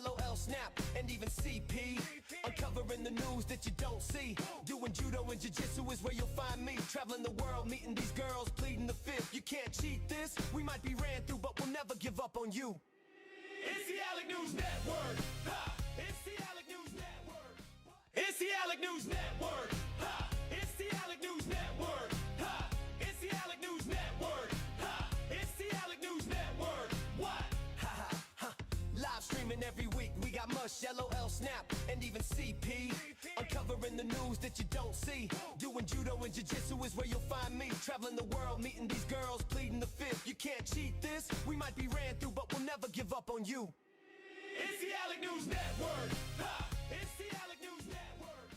LOL, snap, and even CP. Uncovering the news that you don't see. Doing judo and jiu-jitsu is where you'll find me. Traveling the world, meeting these girls, pleading the fifth. You can't cheat this. We might be ran through, but we'll never give up on you. It's the Alec News Network. Ha! It's the Alec News Network. It's the Alec News Network. Ha! It's the Alec News Network. Ha! It's the Alec News Network. Ha! It's the Alec News Network. What? Ha ha ha! Live streaming every week. We got Mush, LOL, Snap, and even CP. Uncovering the news that you don't see. Doing judo and jiu-jitsu is where you'll find me. Traveling the world, meeting these girls, pleading the fifth. You can't cheat this. We might be ran through, but we'll never give up on you. It's the Alec News Network. Ha! It's the Alec News Network.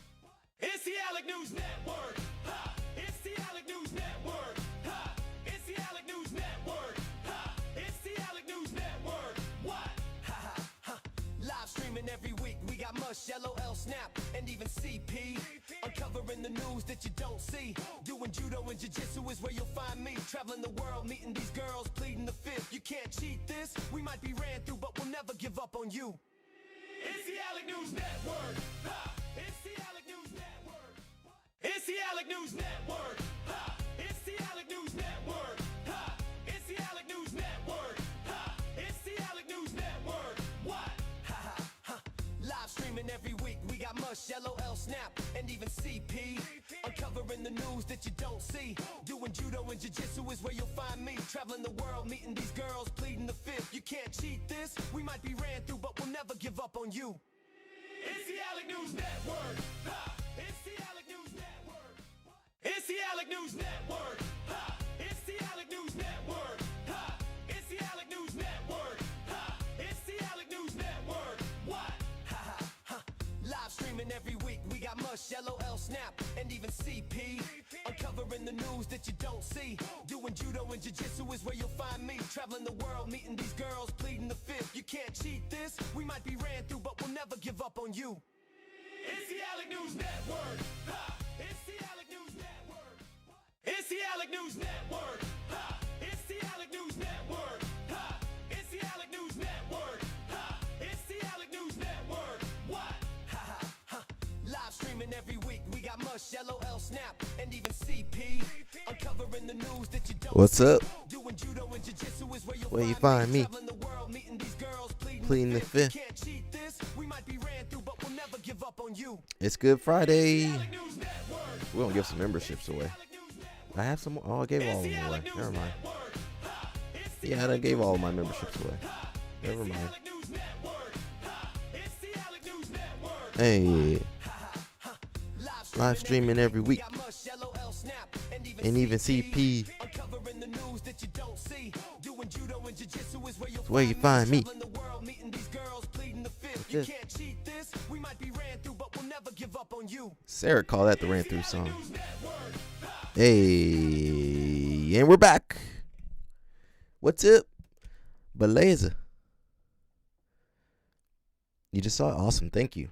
It's the Alec News Network. Ha! It's the Alec News Network. Ha! It's the Alec News Network. Ha! It's the Alec News Network. What? Ha ha ha! Live streaming every week. We got Mush, LOL, Snap, and even CP. Uncovering the news that you don't see. Doing judo and jiu-jitsu is where you'll find me. Traveling the world, meeting these girls, pleading the fifth. You can't cheat this. We might be ran through, but we'll never give up on you. It's the Alec News Network. Ha! It's the Alec News Network. It's the Alec News Network. Ha! It's the Alec News Network. Ha! It's the Alec News Network. Ha! It's the Alec News Network. What? Ha ha ha! Live streaming every week. We got Mush, LOL, Snap, and even CP. Uncovering the news that you don't see. Doing judo and jiu-jitsu is where you'll find me. Traveling the world, meeting these girls, pleading the fifth. You can't cheat this. We might be ran through, but we'll never give up on you. It's the Alec News Network. Ha! It's the Alec News Network. It's the Alec News Network. Ha! It's the Alec News Network. Ha! It's the Alec News Network. Ha! It's the Alec News Network. What? Ha ha ha! Live streaming every week. We got Mush, LOL, Snap, and even CP. Uncovering the news that you don't see. Doing judo and jiu-jitsu is where you'll find me. Traveling the world, meeting these girls, pleading the fifth. You can't cheat this. We might be ran through, but we'll never give up on you. It's the Alec News Network. Ha! It's the Alec News Network. It's the Alec News Network. Ha! It's the Alec News Network. Ha! It's the Alec News Network. Ha! It's the Alec News Network. What? Ha ha ha! Live streaming every week. We got Mush, LOL, Snap, and even CP. Uncovering the news that you don't. What's up? Doing judo and jiu-jitsu is where you'll Where you find me? Traveling the world, meeting these girls, Pleading the fifth. You can't cheat this. We might be ran through, but we'll never give up on you. It's Good Friday. We're gonna give some memberships away. I have some. Oh, I gave all of them away. Never mind. Yeah, I gave all of my memberships away. Never mind. Hey, live streaming every week, and even CP. It's where you find me. Just Sarah called that the ran through song. Hey, and we're back. What's up, Beleza? You just saw it. Awesome, thank you.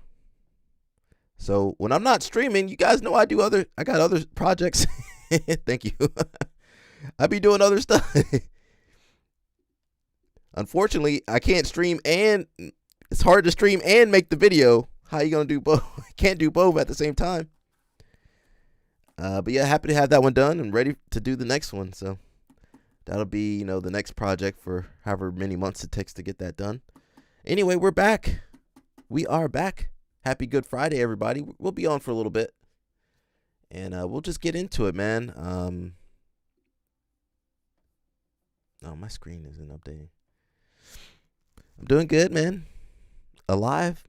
So when I'm not streaming, you guys know I got other projects. Thank you. I be doing other stuff. Unfortunately, I can't stream, and it's hard to stream and make the video. How you gonna do both? Can't do both at the same time. But yeah, happy to have that one done and ready to do the next one. So that'll be, the next project for however many months it takes to get that done. Anyway, we're back. We are back. Happy Good Friday, everybody. We'll be on for a little bit, and we'll just get into it, man. Oh, my screen isn't updating. I'm doing good, man. Alive.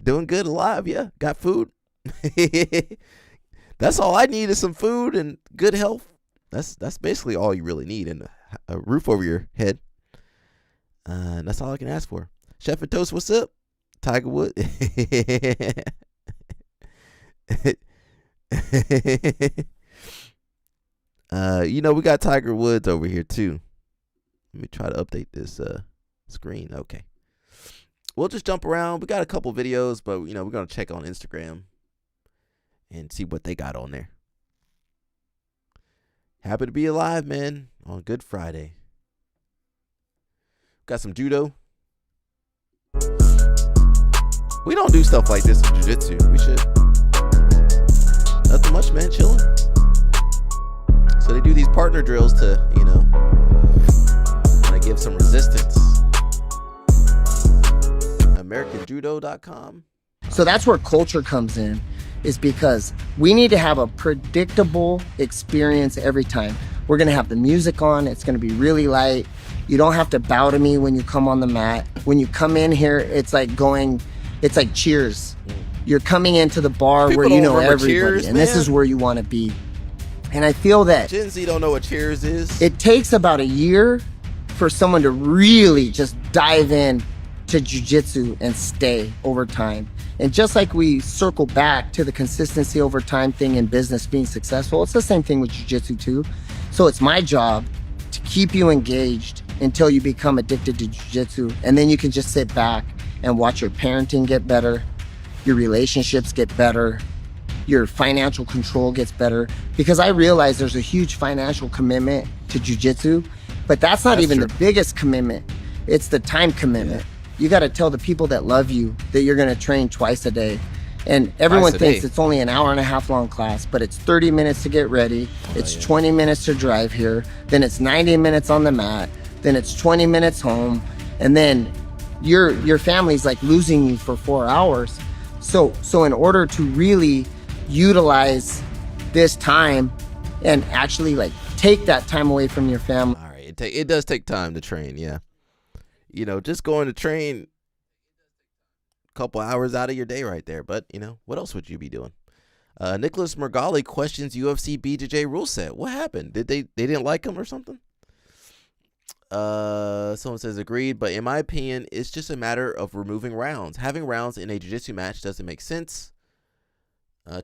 Doing good, alive, yeah. Got food. That's all I need is some food and good health. That's basically all you really need, and a roof over your head. And that's all I can ask for. Chef and Toast, what's up? Tiger Woods. We got Tiger Woods over here too. Let me try to update this screen. Okay. We'll just jump around. We got a couple videos, but we're gonna check on Instagram and see what they got on there. Happy to be alive, man, on Good Friday. Got some judo. We don't do stuff like this in jiu-jitsu. We should. Nothing much, man. Chilling. So they do these partner drills to, kind of give some resistance. AmericanJudo.com. So that's where culture comes in, is because we need to have a predictable experience every time. We're going to have the music on. It's going to be really light. You don't have to bow to me when you come on the mat. When you come in here, it's like cheers. You're coming into the bar People where you know everybody, cheers, and this is where you want to be. And I feel that Gen Z don't know what cheers is. it takes about a year for someone to really just dive in to jiu-jitsu and stay over time. And just like we circle back to the consistency over time thing in business being successful, it's the same thing with jiu-jitsu too. So it's my job to keep you engaged until you become addicted to jiu-jitsu, and then you can just sit back and watch your parenting get better, your relationships get better, your financial control gets better. Because I realize there's a huge financial commitment to jiu-jitsu, but that's not even the biggest commitment. It's the time commitment. Yeah. You got to tell the people that love you that you're going to train twice a day. And everyone thinks it's only an hour and a half long class, but it's 30 minutes to get ready. It's 20 minutes to drive here. Then it's 90 minutes on the mat. Then it's 20 minutes home. And then your family's like losing you for 4 hours. So in order to really utilize this time and actually like take that time away from your family. All right. It does take time to train. Yeah. Just going to train couple hours out of your day right there, but what else would you be doing? Nicholas Mergali questions UFC BJJ rule set. What happened? Did they didn't like him or something? Someone says agreed, but in my opinion, it's just a matter of removing rounds. Having rounds in a jiu-jitsu match doesn't make sense.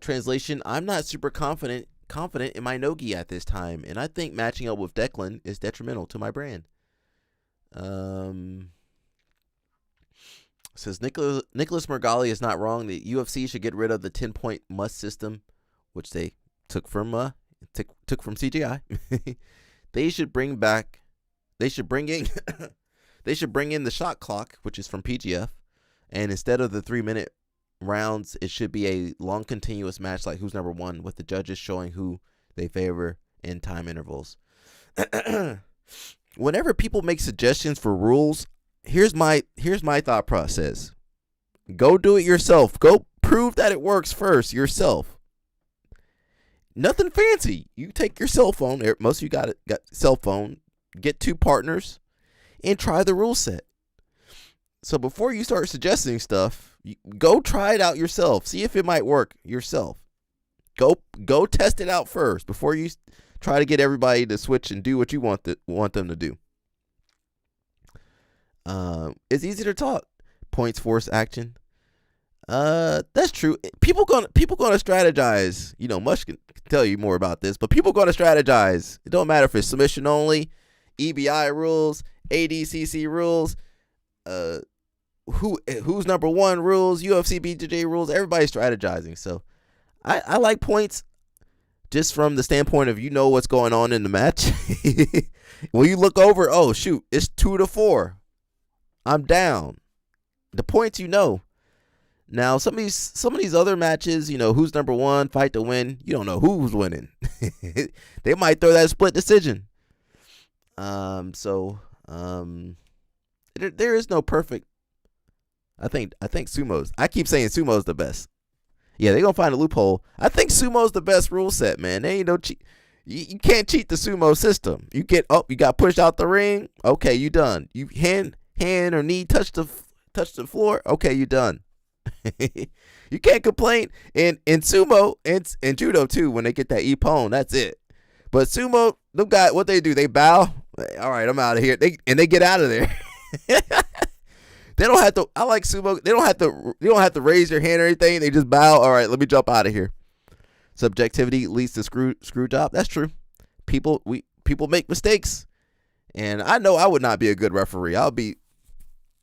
Translation: I'm not super confident in my no-gi at this time, and I think matching up with Declan is detrimental to my brand. Says Nicholas Mergali is not wrong. The UFC should get rid of the 10-point must system, which they took from CGI. They should bring in the shot clock, which is from PGF, and instead of the 3-minute rounds, it should be a long continuous match like Who's Number One, with the judges showing who they favor in time intervals. Whenever people make suggestions for rules, here's my thought process. Go do it yourself. Go prove that it works first yourself. Nothing fancy. You take your cell phone. Most of you got cell phone. Get 2 partners and try the rule set. So before you start suggesting stuff, go try it out yourself. See if it might work yourself. Go test it out first before you try to get everybody to switch and do what you want them to do. It's easy to talk. Points force action. That's true. People gonna strategize. Mush can tell you more about this, but people gonna strategize. It don't matter if it's submission only, EBI rules, ADCC rules, who's number one rules, UFC BJJ rules. Everybody's strategizing. So I like points just from the standpoint of what's going on in the match. When you look over, oh shoot, it's 2-4. I'm down. The points Now some of these other matches, who's number one, fight to win. You don't know who's winning. They might throw that split decision. There is no perfect. I think sumo's. I keep saying sumo's the best. Yeah, they're gonna find a loophole. I think sumo's the best rule set, man. They ain't no cheat. You can't cheat the sumo system. You got pushed out the ring. Okay, you done. You hand or knee touch the floor. Okay, you done. You can't complain in sumo and judo too. When they get that ippon, that's it. But sumo, them guys, what they do? They bow. All right, I'm out of here. They get out of there. They don't have to. I like sumo. They don't have to raise their hand or anything. They just bow. All right, let me jump out of here. Subjectivity leads to screw job. That's true. People make mistakes, and I know I would not be a good referee.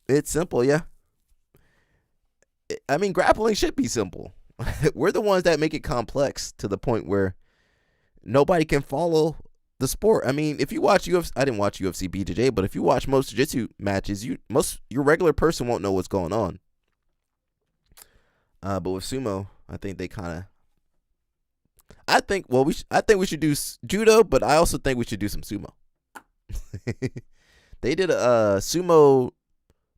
It's simple, yeah. I mean, grappling should be simple. We're the ones that make it complex to the point where nobody can follow the sport. I mean, if you watch UFC, I didn't watch UFC BJJ, but if you watch most jiu-jitsu matches, your regular person won't know what's going on. But with sumo, I think they kind of. I think we should do judo, but I also think we should do some sumo. They did a sumo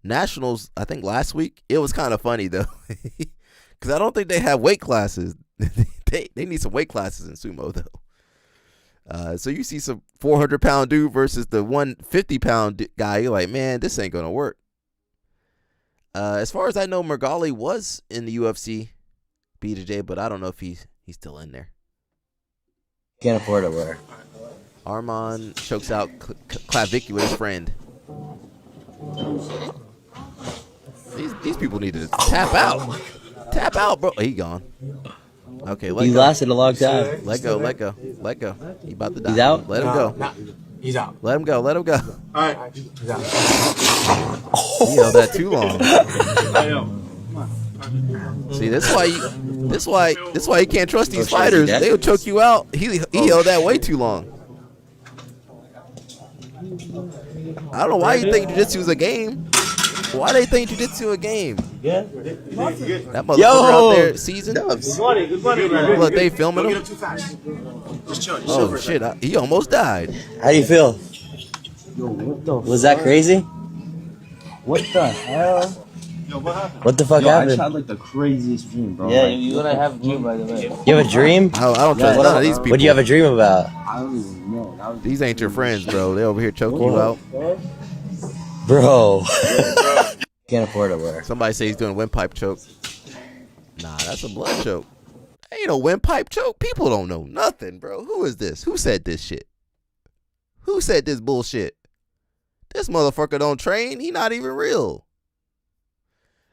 nationals, I think last week. It was kind of funny though, because I don't think they have weight classes. they need some weight classes in sumo though. So you see some 400-pound dude versus the 150-pound guy. You're like, man, this ain't gonna work. As far as I know, Mergali was in the UFC BJJ, but I don't know if he's still in there. Can't afford it, where? Armand chokes out clavicular friend. These people need to tap out. Tap out, bro. He gone. Okay, let He go. lasted a long time. Let go. He about to die. He's out? Let him go. He's out. Let him go. All right. He's out. He held that too long. See, that's why you can't trust these fighters. They'll choke you out. He held that way too long. I don't know why you think jiu-jitsu is a game. Why they think jiu-jitsu a game? Yeah. That motherfucker out there seasoned. Good money, man. Look, they filming Don't him. get up too fast. Just chill. Oh shit! He almost died. How do you feel? Was that crazy? What the hell? Yo, what happened? What the fuck Yo, I happened? tried like the craziest dream, bro. Yeah, Like, you're gonna have a dream, by the way. You have a dream? I don't trust none of these people. What do you have a dream about? I don't even know. That was These ain't your friends, bro. They over here choking you out. Bro. Can't afford it, where? Somebody say he's doing windpipe choke. Nah, that's a blood choke. Ain't no windpipe choke. People don't know nothing, bro. Who is this? Who said this shit? Who said this bullshit? This motherfucker don't train. He not even real.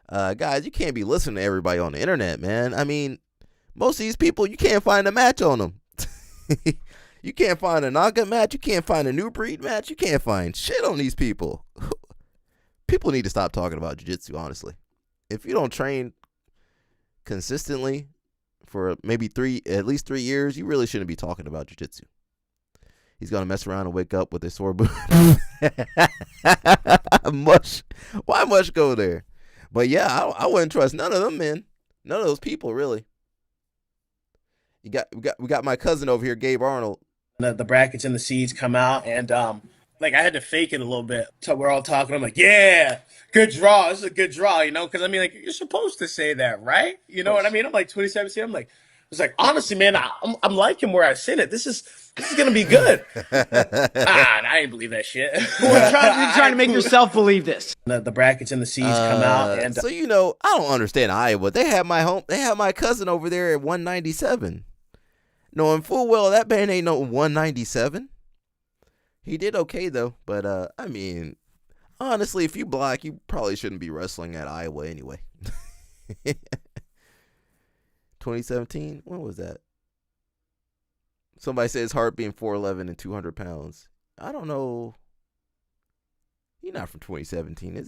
Guys, you can't be listening to everybody on the internet, man. I mean, most of these people, you can't find a match on them. You can't find a knockout match. You can't find a new breed match. You can't find shit on these people. People need to stop talking about jiu-jitsu, honestly. If you don't train consistently for maybe at least 3 years, you really shouldn't be talking about jiu-jitsu. He's going to mess around and wake up with a sore boot. Why much go there? But yeah, I wouldn't trust none of them, man. None of those people, really. We got my cousin over here, Gabe Arnold. The brackets and the seeds come out, and like I had to fake it a little bit. So we're all talking. I'm like, yeah, good draw. This is a good draw, you know? Because I mean, like you're supposed to say that, right? You know what I mean? I'm like 27. I'm like, I was like, honestly, man, I'm liking where I sit it. This is gonna be good. I ain't believe that shit. You're trying to make yourself believe this. The brackets and the seeds come out, and So I don't understand Iowa. They had my cousin over there at 197. Knowing full well that man ain't no 197. He did okay though, but I mean, honestly, if you black, you probably shouldn't be wrestling at Iowa anyway. 2017, when was that? Somebody said his heart being 4'11" and 200 pounds. I don't know. He's not from 2017, is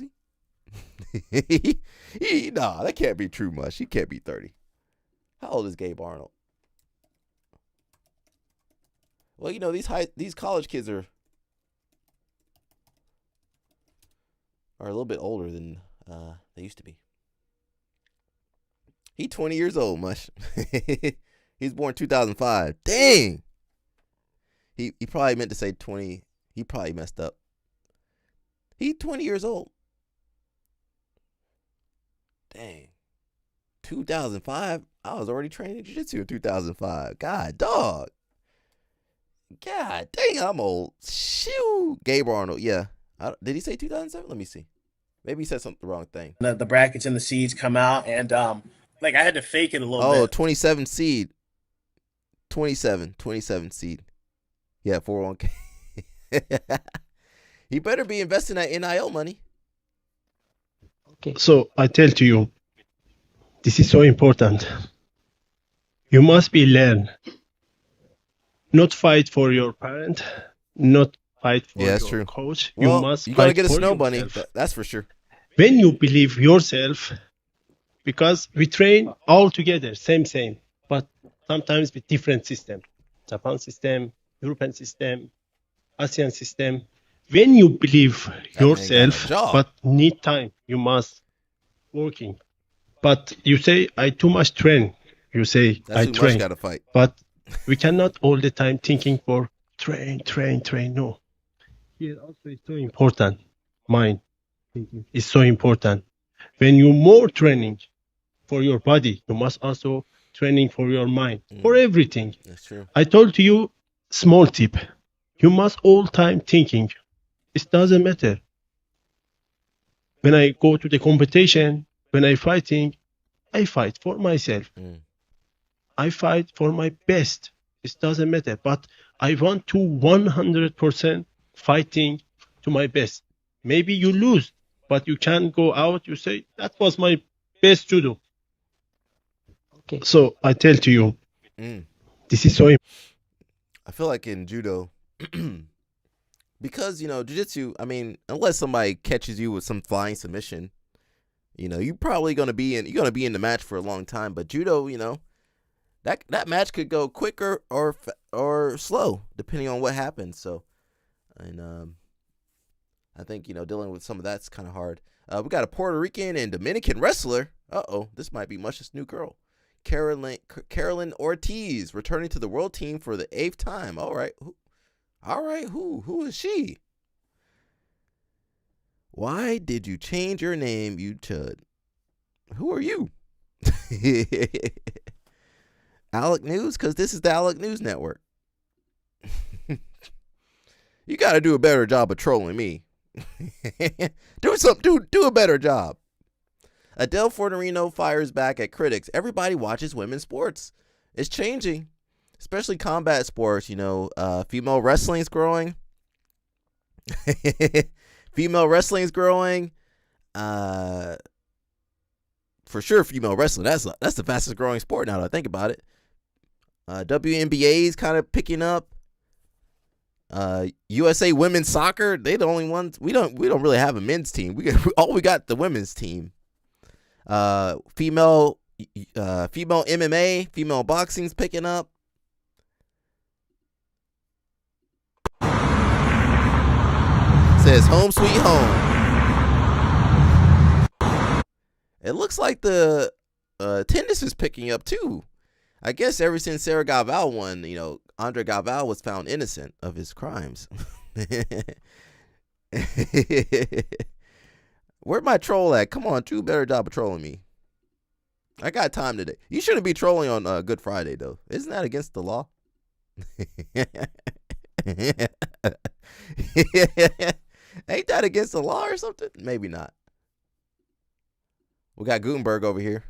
he? Nah, that can't be true much. He can't be 30. How old is Gabe Arnold? Well, these college kids are a little bit older than they used to be. He 20 years old, mush. He's born 2005. Dang. He probably meant to say 20. He probably messed up. He 20 years old. Dang. 2005? I was already training jiu-jitsu in 2005. God, dog. God dang, I'm old. Shoo. Gabe Arnold, yeah. Did he say 2007? Let me see. Maybe he said the wrong thing. the brackets and the seeds come out, and like I had to fake it a little bit. 27 seed. 27 seed. Yeah, 401k. He better be investing that NIL money. Okay. So I tell to you, this is so important. You must be learn. Not fight for your parent, not fight for Yeah, that's your true. coach. Well, you must you gotta fight get a for snow bunny. yourself. That's for sure. When you believe yourself, because we train all together, same, but sometimes with different system. Japan system, European system, ASEAN system. When you believe That man got a yourself, job. but need time, you must working. But you say I too much train. You say That's I too much. train. Got to fight. But we cannot all the time thinking for train. No. Here also is so important. Mind thinking is so important. When you more training for your body, you must also training for your mind, for everything. That's true. I told you small tip. You must all time thinking. It doesn't matter. When I go to the competition, when I fighting, I fight for myself. I fight for my best. It doesn't matter. But I want to 100% fighting to my best. Maybe you lose, but you can go out. You say, that was my best judo. Okay. So I tell to you, this is so important. I feel like in judo, because, you know, jiu-jitsu, I mean, unless somebody catches you with some flying submission, you know, you're probably going to be in the match for a long time. But judo, you know, that match could go quicker or slow depending on what happens. So, and I think, you know, dealing with some of that's kind of hard. We got a Puerto Rican and Dominican wrestler. This might be Mush's new girl. Carolyn Ortiz returning to the world team for the 8th time. All right. Who is she? Why did you change your name, you chud? Who are you? Alec News? Because this is the Alec News Network. You got to do a better job of trolling me. Do a better job. Adele Fornerino fires back at critics. Everybody watches women's sports. It's changing, especially combat sports. You know, female wrestling's growing. Female wrestling's growing. For sure, female wrestling. That's the fastest growing sport now that I think about it. WNBA's kind of picking up. USA women's soccer, they the only ones. We don't really have a men's team. We got the women's team. Female MMA, female boxing's picking up. Says home sweet home. It looks like the tennis is picking up too. I guess ever since Sarah Galval won, you know, Andre Galval was found innocent of his crimes. Where'd my troll at? Come on, do a better job of trolling me. I got time today. You shouldn't be trolling on Good Friday, though. Isn't that against the law? Ain't that against the law or something? Maybe not. We got Gutenberg over here.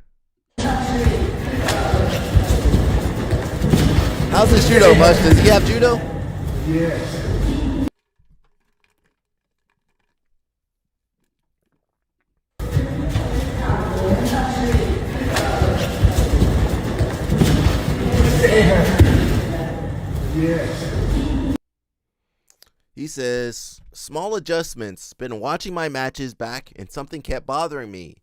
How's his judo, Mush? Does he have judo? Yes. He says, small adjustments. Been watching my matches back and something kept bothering me.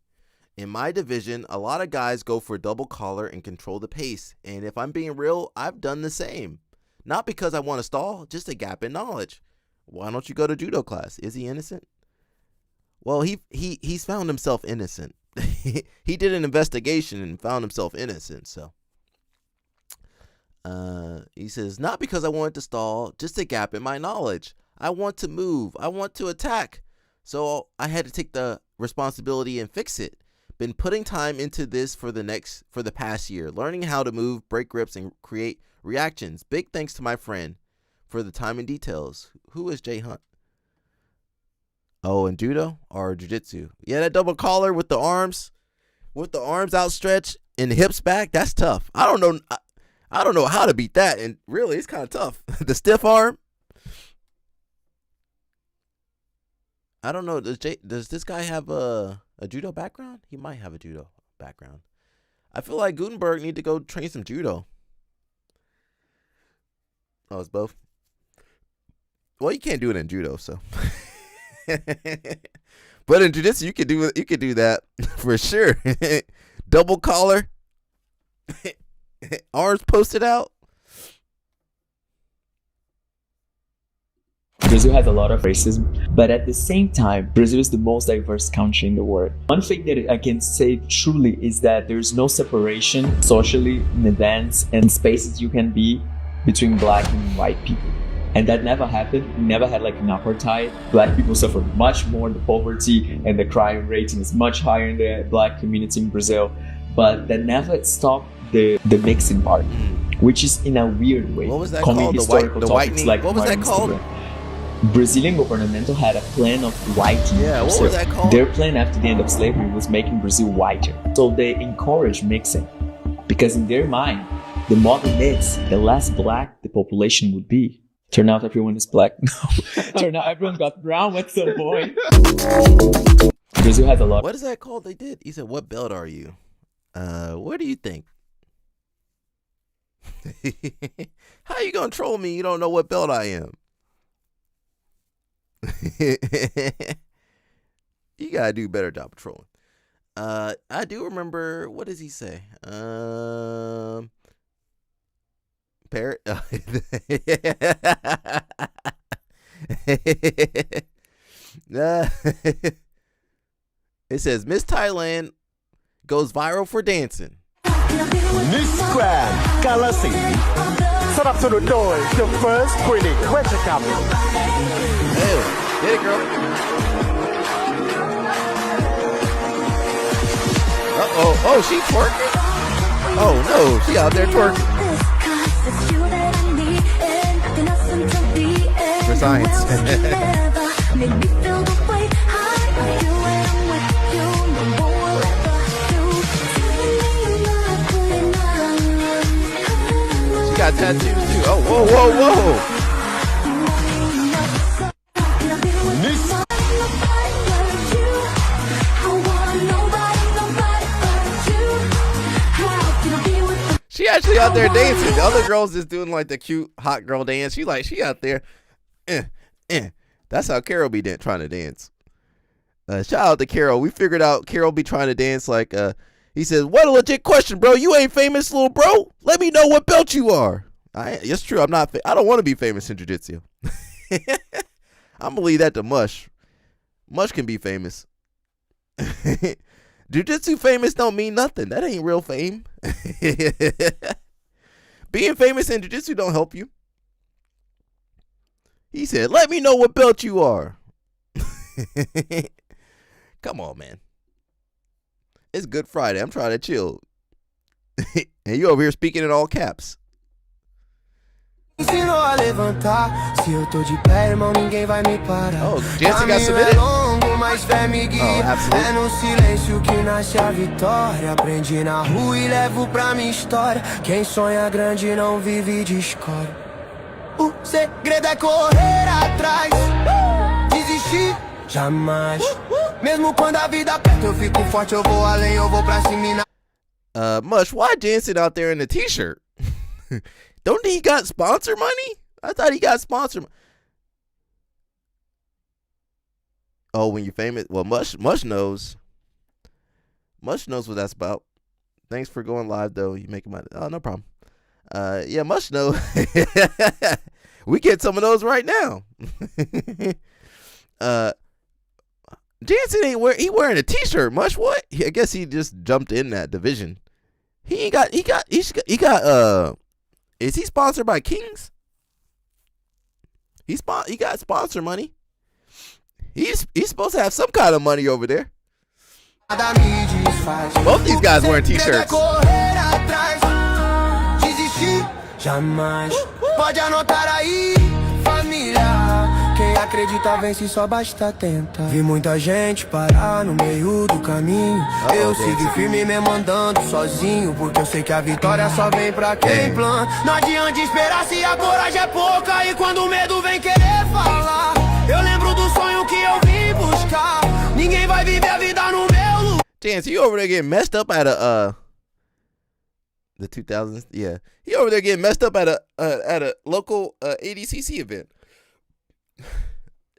In my division, a lot of guys go for double collar and control the pace. And if I'm being real, I've done the same. Not because I want to stall, just a gap in knowledge. Why don't you go to judo class? Is he innocent? Well, he's found himself innocent. He did an investigation and found himself innocent. So he says, not because I wanted to stall, just a gap in my knowledge. I want to move. I want to attack. So I had to take the responsibility and fix it. Been putting time into this for the past year, learning how to move, break grips, and create reactions. Big thanks to my friend for the time and details. Who is Jay Hunt? Oh, in judo or jiu-jitsu? Yeah, that double collar with the arms outstretched and the hips back. That's tough. I don't know how to beat that. And really, it's kind of tough. The stiff arm. I don't know. Does this guy have a judo background? He might have a judo background. I feel like Gutenberg need to go train some judo. Oh, it's both. Well, you can't do it in judo, so. But in jiu-jitsu, you could do that for sure. Double collar, arms posted out. Brazil has a lot of racism, but at the same time, Brazil is the most diverse country in the world. One thing that I can say truly is that there's no separation socially in events and spaces you can be between black and white people. And that never happened. We never had like an apartheid. Black people suffer much more. The poverty and the crime rating is much higher in the black community in Brazil. But that never stopped the mixing part, which is in a weird way. What was that called? The whitening? Like what was that called? Brazilian government had a plan of whitening. Yeah, what was that called? Their plan after the end of slavery was making Brazil whiter. So they encouraged mixing because in their mind, the more they mix, the less black the population would be. Turn out everyone is black. No. Turn out everyone got brown at some point. Brazil has a lot. What is that called? They did. He said, "What belt are you? What do you think?" How you gonna troll me? You don't know what belt I am. You gotta do a better job of trolling. I do remember. What does he say? Parrot. It says Miss Thailand goes viral for dancing. Miss Grand กาฬสินธุ์สนับสนุนโดย The First Clinic เวชกรรม Hey, get it, girl. Oh, she twerking? Oh no, she out there twerking. For science. She got tattoos too. Oh, whoa. She actually out there dancing. The other girls just doing like the cute hot girl dance. She out there. That's how Carol be trying to dance. Shout out to Carol. We figured out Carol be trying to dance like he says, "What a legit question, bro. You ain't famous, little bro. Let me know what belt you are." It's true. I'm not. I don't want to be famous in jiu-jitsu. I'm gonna leave that to Mush. Mush can be famous. Jiu-jitsu famous don't mean nothing. That ain't real fame. Being famous in jiu-jitsu don't help you. He said, "Let me know what belt you are." Come on, man. It's Good Friday. I'm trying to chill. And you over here speaking in all caps. Oh, Jansen got submitted? Oh, absolutely. O segredo é correr atrás, desistir jamais. Mesmo quando a vida aperta, eu fico forte, eu vou além, eu vou pra cima. Mush, why Jansen out there in the t-shirt? Don't he got sponsor money? I thought he got sponsor. Oh, when you're famous, well, Mush knows. Mush knows what that's about. Thanks for going live, though. You making money? Oh, no problem. Yeah, Mush know. We get some of those right now. Jansen ain't wearing a t-shirt. Mush, what? I guess he just jumped in that division. He got is he sponsored by Kings? He got sponsor money. He's supposed to have some kind of money over there. Both these guys wearing t-shirts. Jamais. Pode anotar aí, família. Quem acredita vence, só basta tentar. Vi muita gente parar no meio do caminho. Eu sigo firme mesmo andando sozinho, porque eu sei que a vitória só vem pra quem planta. Não adianta esperar se a coragem é pouca, e quando o medo vem querer falar. Eu lembro do sonho que eu vim buscar. Ninguém vai viver a vida no meu lugar. Chance, you over there getting messed up at a the 2000s, yeah. He over there getting messed up at a local ADCC event.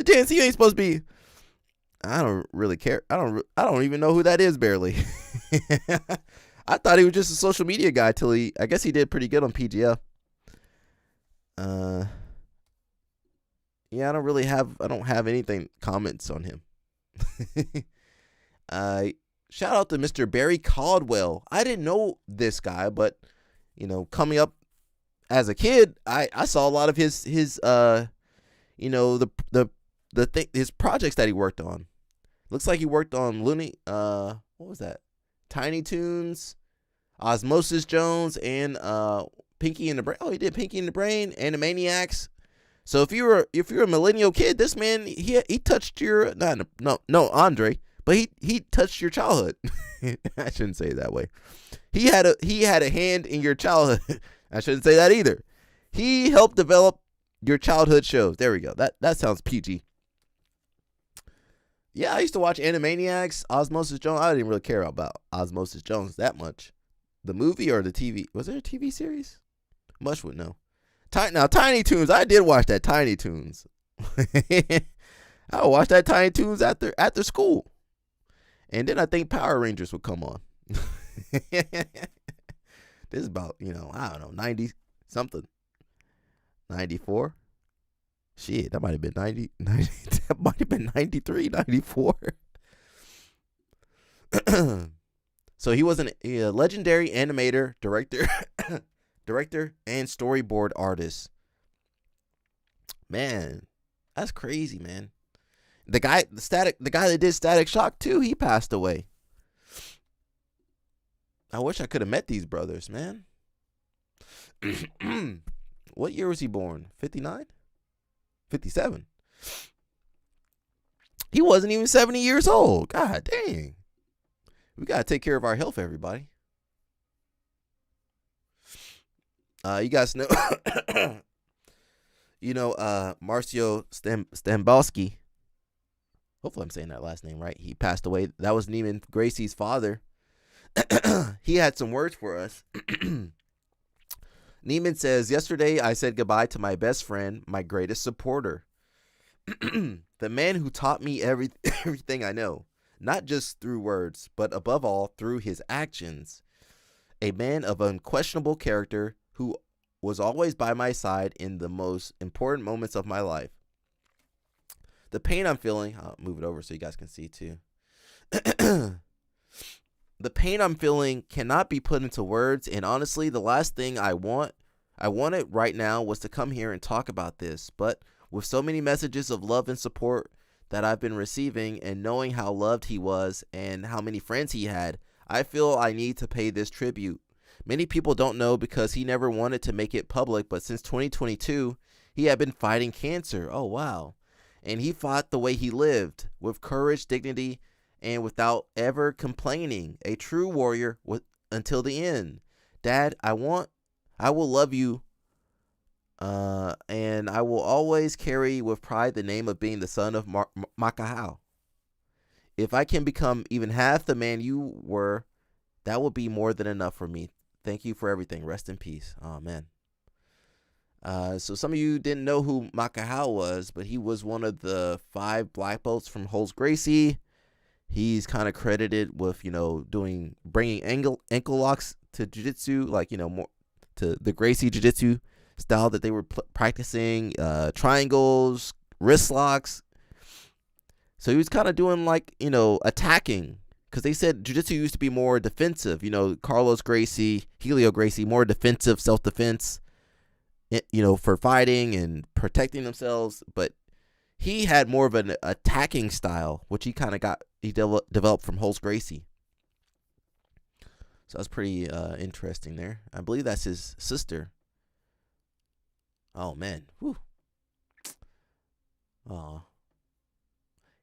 Chance, you ain't supposed to be. I don't really care. I don't even know who that is barely. I thought he was just a social media guy till I guess he did pretty good on PGF. yeah, I don't have anything comments on him. Shout out to Mr. Barry Caldwell. I didn't know this guy, but coming up as a kid, I saw a lot of his his projects that he worked on. Looks like he worked on what was that? Tiny Toons, Osmosis Jones, and Pinky and the Brain. Oh, he did Pinky and the Brain, Animaniacs. So if you're a millennial kid, this man he touched your no Andre, but he touched your childhood. I shouldn't say it that way. He had a hand in your childhood. I shouldn't say that either. He helped develop your childhood shows. There we go. That sounds PG. Yeah, I used to watch Animaniacs, Osmosis Jones. I didn't really care about Osmosis Jones that much. The movie or the TV? Was there a TV series? Much would know. Now, Tiny Toons. I did watch that Tiny Toons. I would watch that Tiny Toons after school. And then I think Power Rangers would come on. This is about, I don't know, 90 something. 94. Shit, that might have been 90 that might have been 93, 94. So he was a legendary animator, director, and storyboard artist. Man, that's crazy, man. The guy that did Static Shock 2, he passed away. I wish I could have met these brothers, man. What year was he born? 59? 57. He wasn't even 70 years old. God dang. We got to take care of our health, everybody. You guys know, Marcio Stambowski. Hopefully I'm saying that last name right. He passed away. That was Neiman Gracie's father. He had some words for us. Neiman says, yesterday I said goodbye to my best friend, my greatest supporter. The man who taught me everything I know, not just through words, but above all through his actions. A man of unquestionable character who was always by my side in the most important moments of my life. The pain I'm feeling, I'll move it over so you guys can see too. The pain I'm feeling cannot be put into words, and honestly, the last thing I wanted right now was to come here and talk about this, but with so many messages of love and support that I've been receiving, and knowing how loved he was and how many friends he had, I feel I need to pay this tribute. Many people don't know because he never wanted to make it public, but since 2022, he had been fighting cancer. Oh, wow. And he fought the way he lived, with courage, dignity, and without ever complaining. A true warrior until the end. Dad, I will love you, and I will always carry with pride the name of being the son of Makahau. If I can become even half the man you were, that will be more than enough for me. Thank you for everything. Rest in peace. Oh, man. So some of you didn't know who Makahau was, but he was one of the 5 black belts from Holz Gracie. He's kind of credited with, bringing ankle locks to jiu-jitsu, more to the Gracie jiu-jitsu style that they were practicing, triangles, wrist locks. So he was kind of doing attacking, because they said jiu-jitsu used to be more defensive. Carlos Gracie, Helio Gracie, more defensive, self-defense, for fighting and protecting themselves. But he had more of an attacking style, which he developed from Holz Gracie. So that's pretty interesting there. I believe that's his sister. Oh, man. Whew. Oh.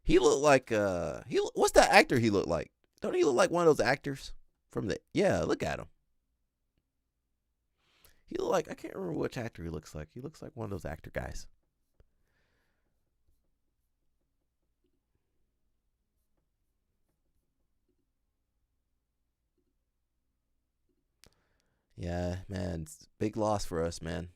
He looked like, what's that actor he looked like? Don't he look like one of those actors from yeah, look at him. He looked like, I can't remember which actor he looks like. He looks like one of those actor guys. Yeah, man, it's a big loss for us, man.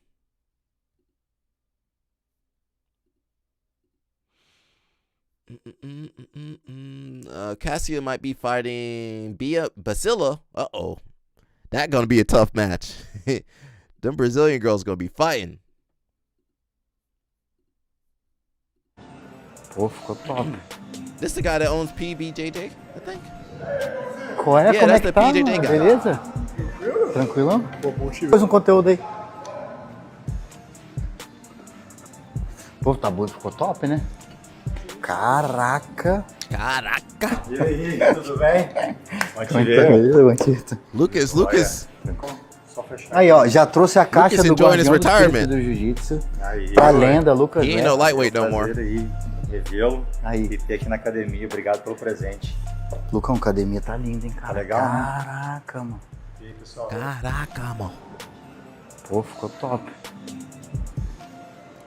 Cassia might be fighting Basila. Uh-oh. That gonna be a tough match. Them Brazilian girls gonna be fighting. Pô, ficou top. This the guy that owns PBJJ, I think. Qual é? Yeah, Como é that's que the tá? PJJ Mano? guy. Beleza? Tranquilão? Faz um conteúdo aí. Pô, tá bom, ficou top, né? Caraca. Caraca. E aí, tudo bem? Lucas. Aí, ó, já trouxe a caixa Lucas do enjoying his Guardião do retirement. Espírito do Jiu-Jitsu. Aí, Pra lenda, Lucas. He ain't no lightweight no more. Prazer aí revê-lo Aí. e ter aqui na academia. Obrigado pelo presente. Lucão, academia tá linda, hein, cara? Tá legal, né? Caraca, mano. E aí, pessoal? Caraca, mano. Pô, ficou top.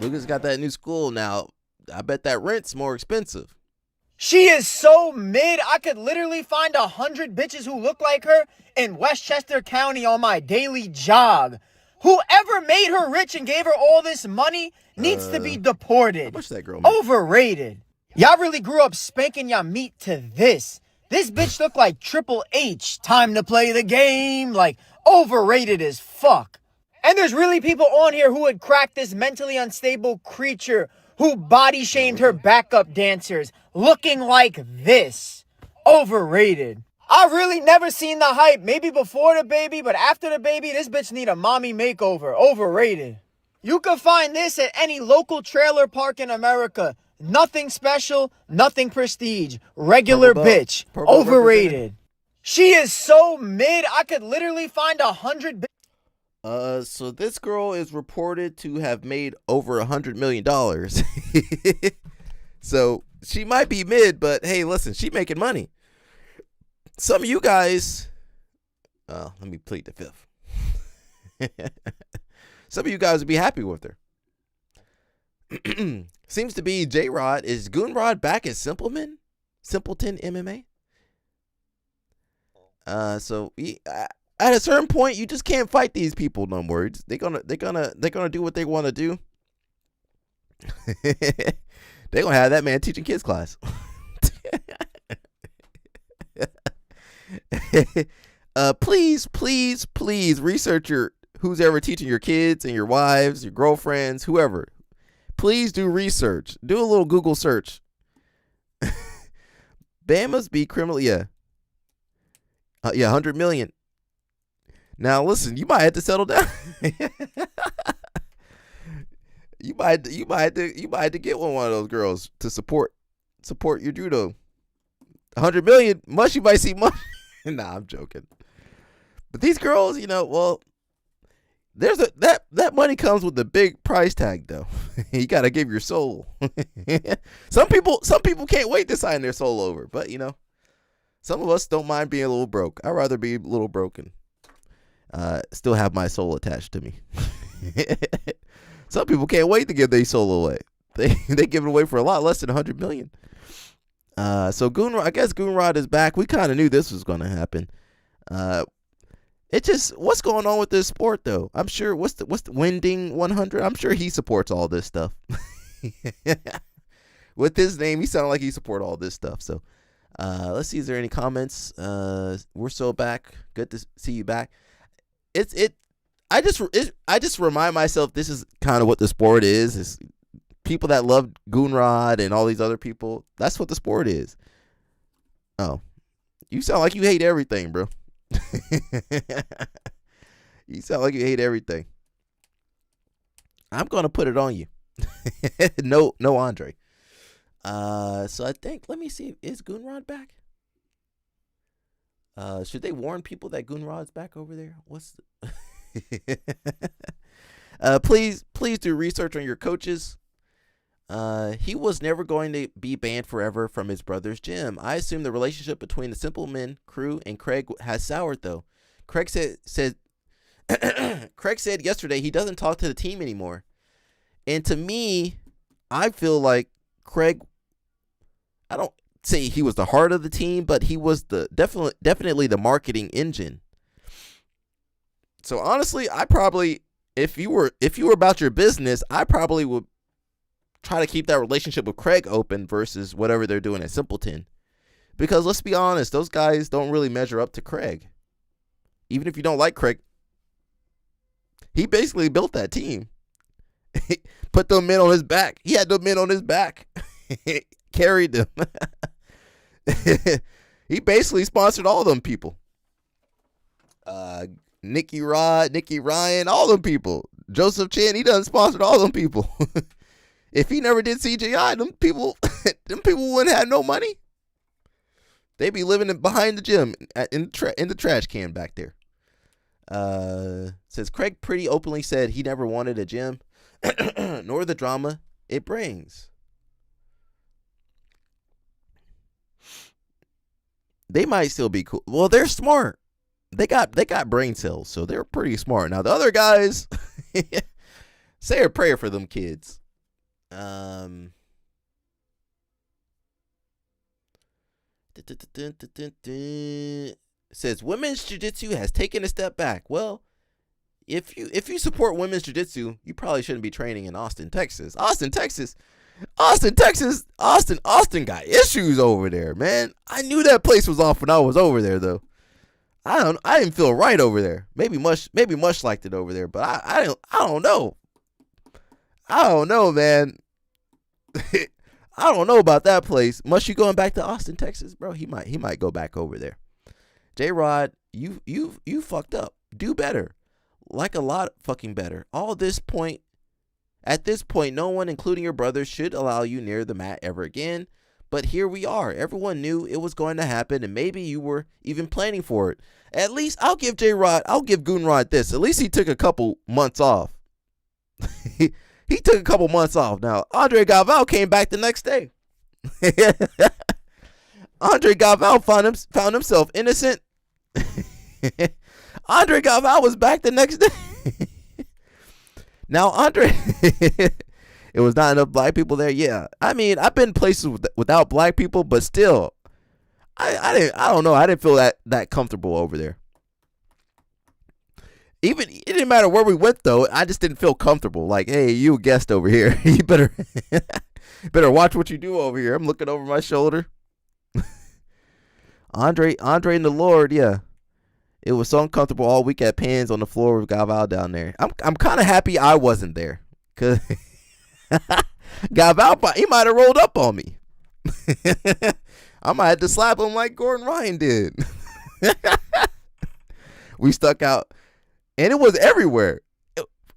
Lucas got that new school now. I bet that rent's more expensive. She is so mid, I could literally find 100 bitches who look like her in Westchester County on my daily jog. Whoever made her rich and gave her all this money needs to be deported. How much that girl make? Overrated. Y'all really grew up spanking y'all meat to this. This bitch look like Triple H. Time to play the game. Like, overrated as fuck. And there's really people on here who would crack this mentally unstable creature who body shamed her backup dancers looking like this. Overrated. I've really never seen the hype. Maybe before the baby, but after the baby, this bitch need a mommy makeover. Overrated. You can find this at any local trailer park in America. Nothing special, nothing prestige. Regular Purple belt. bitch. Purple Overrated. She is so mid, I could literally find 100 So this girl is reported to have made over $100 million. So she might be mid, but hey, listen, she making money. Some of you guys, let me plead the fifth. Some of you guys would be happy with her. Seems to be J-Rod. Is Goonrod back at Simpleton MMA? So at a certain point, you just can't fight these people no more. They're gonna do what they want to do. They're gonna have that man teaching kids class. Please research who's ever teaching your kids and your wives, your girlfriends, whoever. Please do research. Do a little Google search. Bama's be criminal, yeah. 100 million. Now listen, you might have to settle down. you might have to get one of those girls to support your judo. 100 million, much you might see much. Nah, I'm joking. But these girls, well, there's that money comes with a big price tag though. You gotta give your soul. Some people can't wait to sign their soul over, but some of us don't mind being a little broke. I'd rather be a little broken. Still have my soul attached to me. Some people can't wait to give their soul away. They give it away for a lot less than 100 million. So I guess Goonrod is back. We kind of knew this was going to happen. What's going on with this sport though? I'm sure what's the Winding 100? I'm sure he supports all this stuff. With his name, he sounded like he support all this stuff. So let's see, is there any comments? We're so back. Good to see you back. I just remind myself this is kind of what the sport is. It's people that love Goonrod and all these other people. That's what the sport is. Oh, you sound like you hate everything, bro. You sound like you hate everything. I'm gonna put it on you. No, Andre. So I think, let me see, is Goonrod back? Should they warn people that Goonrod's back over there? What's please do research on your coaches. He was never going to be banned forever from his brother's gym. I assume the relationship between the Simple Men crew and Craig has soured though. Craig said Craig said yesterday he doesn't talk to the team anymore. And to me, I feel like Craig, I don't say he was the heart of the team, but he was the definitely the marketing engine. So honestly, I probably, if you were about your business, I probably would try to keep that relationship with Craig open versus whatever they're doing at Simpleton. Because let's be honest, those guys don't really measure up to Craig. Even if you don't like Craig, he basically built that team. He put them men on his back. He had them men on his back. carried them. He basically sponsored all them people. Nikki Ryan, all them people. Joseph Chin, he done sponsored all them people. If he never did CGI, them people wouldn't have no money. They be living behind the gym in the trash can back there. Says Craig pretty openly said he never wanted a gym, nor the drama it brings. They might still be cool. Well, they're smart. They got brain cells, so they're pretty smart. Now the other guys, say a prayer for them kids. Says women's jiu-jitsu has taken a step back. Well, if you support women's jiu-jitsu, you probably shouldn't be training in Austin, Texas. Austin got issues over there, man. I knew that place was off when I was over there, though. I didn't feel right over there. Maybe Mush liked it over there, but I don't know. I don't know, man. I don't know about that place. Mush, you going back to Austin, Texas, bro? He might go back over there. J-Rod, you fucked up. Do better. Like a lot fucking better. At this point, no one, including your brother, should allow you near the mat ever again. But here we are. Everyone knew it was going to happen, and maybe you were even planning for it. At least I'll give Goonrod this. At least he took a couple months off. He took a couple months off. Now, Andre Galvao came back the next day. Andre Galvao found himself innocent. Andre Galvao was back the next day. Now, Andre, it was not enough black people there. Yeah, I mean, I've been places without black people, but still, I don't know. I didn't feel that comfortable over there. Even it didn't matter where we went though. I just didn't feel comfortable. Like, hey, you a guest over here. You better watch what you do over here. I'm looking over my shoulder. Andre and the Lord, yeah. It was so uncomfortable all week at Pans on the floor with Galvao down there. I'm kind of happy I wasn't there, cause Galvao, he might have rolled up on me. I might have to slap him like Gordon Ryan did. We stuck out, and it was everywhere.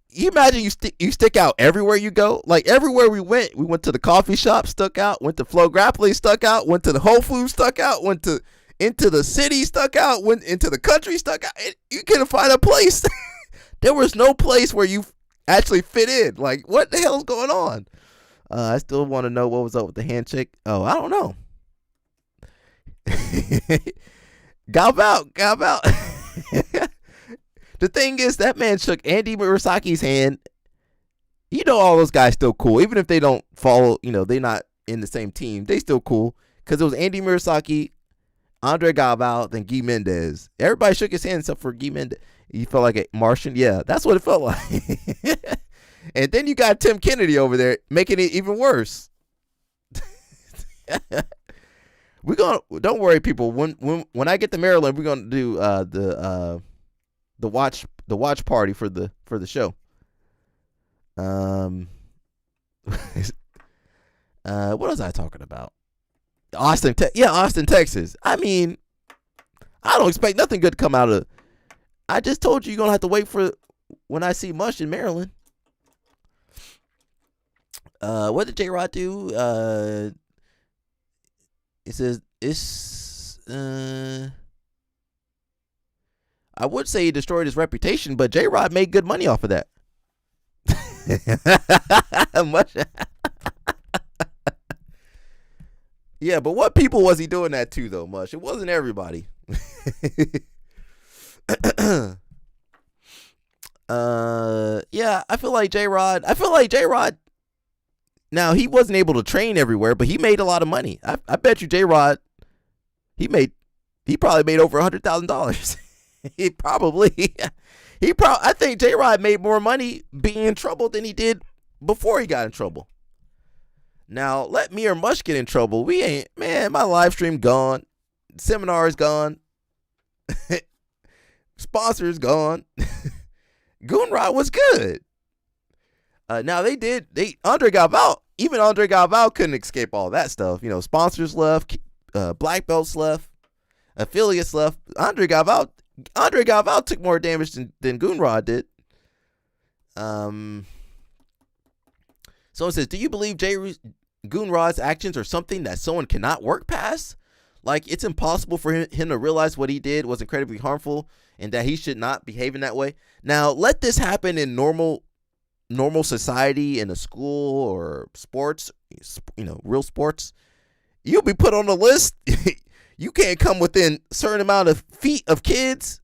You imagine you stick out everywhere you go. Like everywhere we went to the coffee shop, stuck out. Went to Flow Grappling, stuck out. Went to the Whole Foods, stuck out. Went into the city, stuck out. Went into the country, stuck out. You couldn't find a place. There was no place where you actually fit in. Like, what the hell's going on? I still want to know what was up with the handshake. Oh, I don't know. Galvao. The thing is, that man shook Andy Murasaki's hand. You know, all those guys still cool, even if they don't follow. You know, they're not in the same team. They still cool because it was Andy Murasaki, Andre Galvao, then Guy Mendez. Everybody shook his hand except for Guy Mendez. He felt like a Martian. Yeah, that's what it felt like. And then you got Tim Kennedy over there making it even worse. Don't worry, people. When I get to Maryland, we're gonna do the watch party for the show. What was I talking about? Austin, Texas. I mean, I don't expect nothing good to come out of. I just told you you're gonna have to wait for when I see Mush in Maryland. What did J-Rod do? It says it's. I would say he destroyed his reputation, but J-Rod made good money off of that. Yeah, but what people was he doing that to, though, Mush? It wasn't everybody. Yeah, I feel like J-Rod. Now, he wasn't able to train everywhere, but he made a lot of money. I bet you J-Rod, he probably made over $100,000. I think J-Rod made more money being in trouble than he did before he got in trouble. Now, let me or Mush get in trouble. We ain't, man, my live stream gone. Seminar is gone. Sponsors gone. Goonrod was good. Now Andre Galvao even Andre Galvao couldn't escape all that stuff. You know, sponsors left, black belts left, affiliates left. Andre Galvao took more damage than Gunrod did. Someone says, do you believe Gunrod's actions are something that someone cannot work past? Like, it's impossible for him to realize what he did was incredibly harmful and that he should not behave in that way. Now, let this happen in normal society, in a school or sports, you know, real sports. You'll be put on the list. You can't come within a certain amount of feet of kids.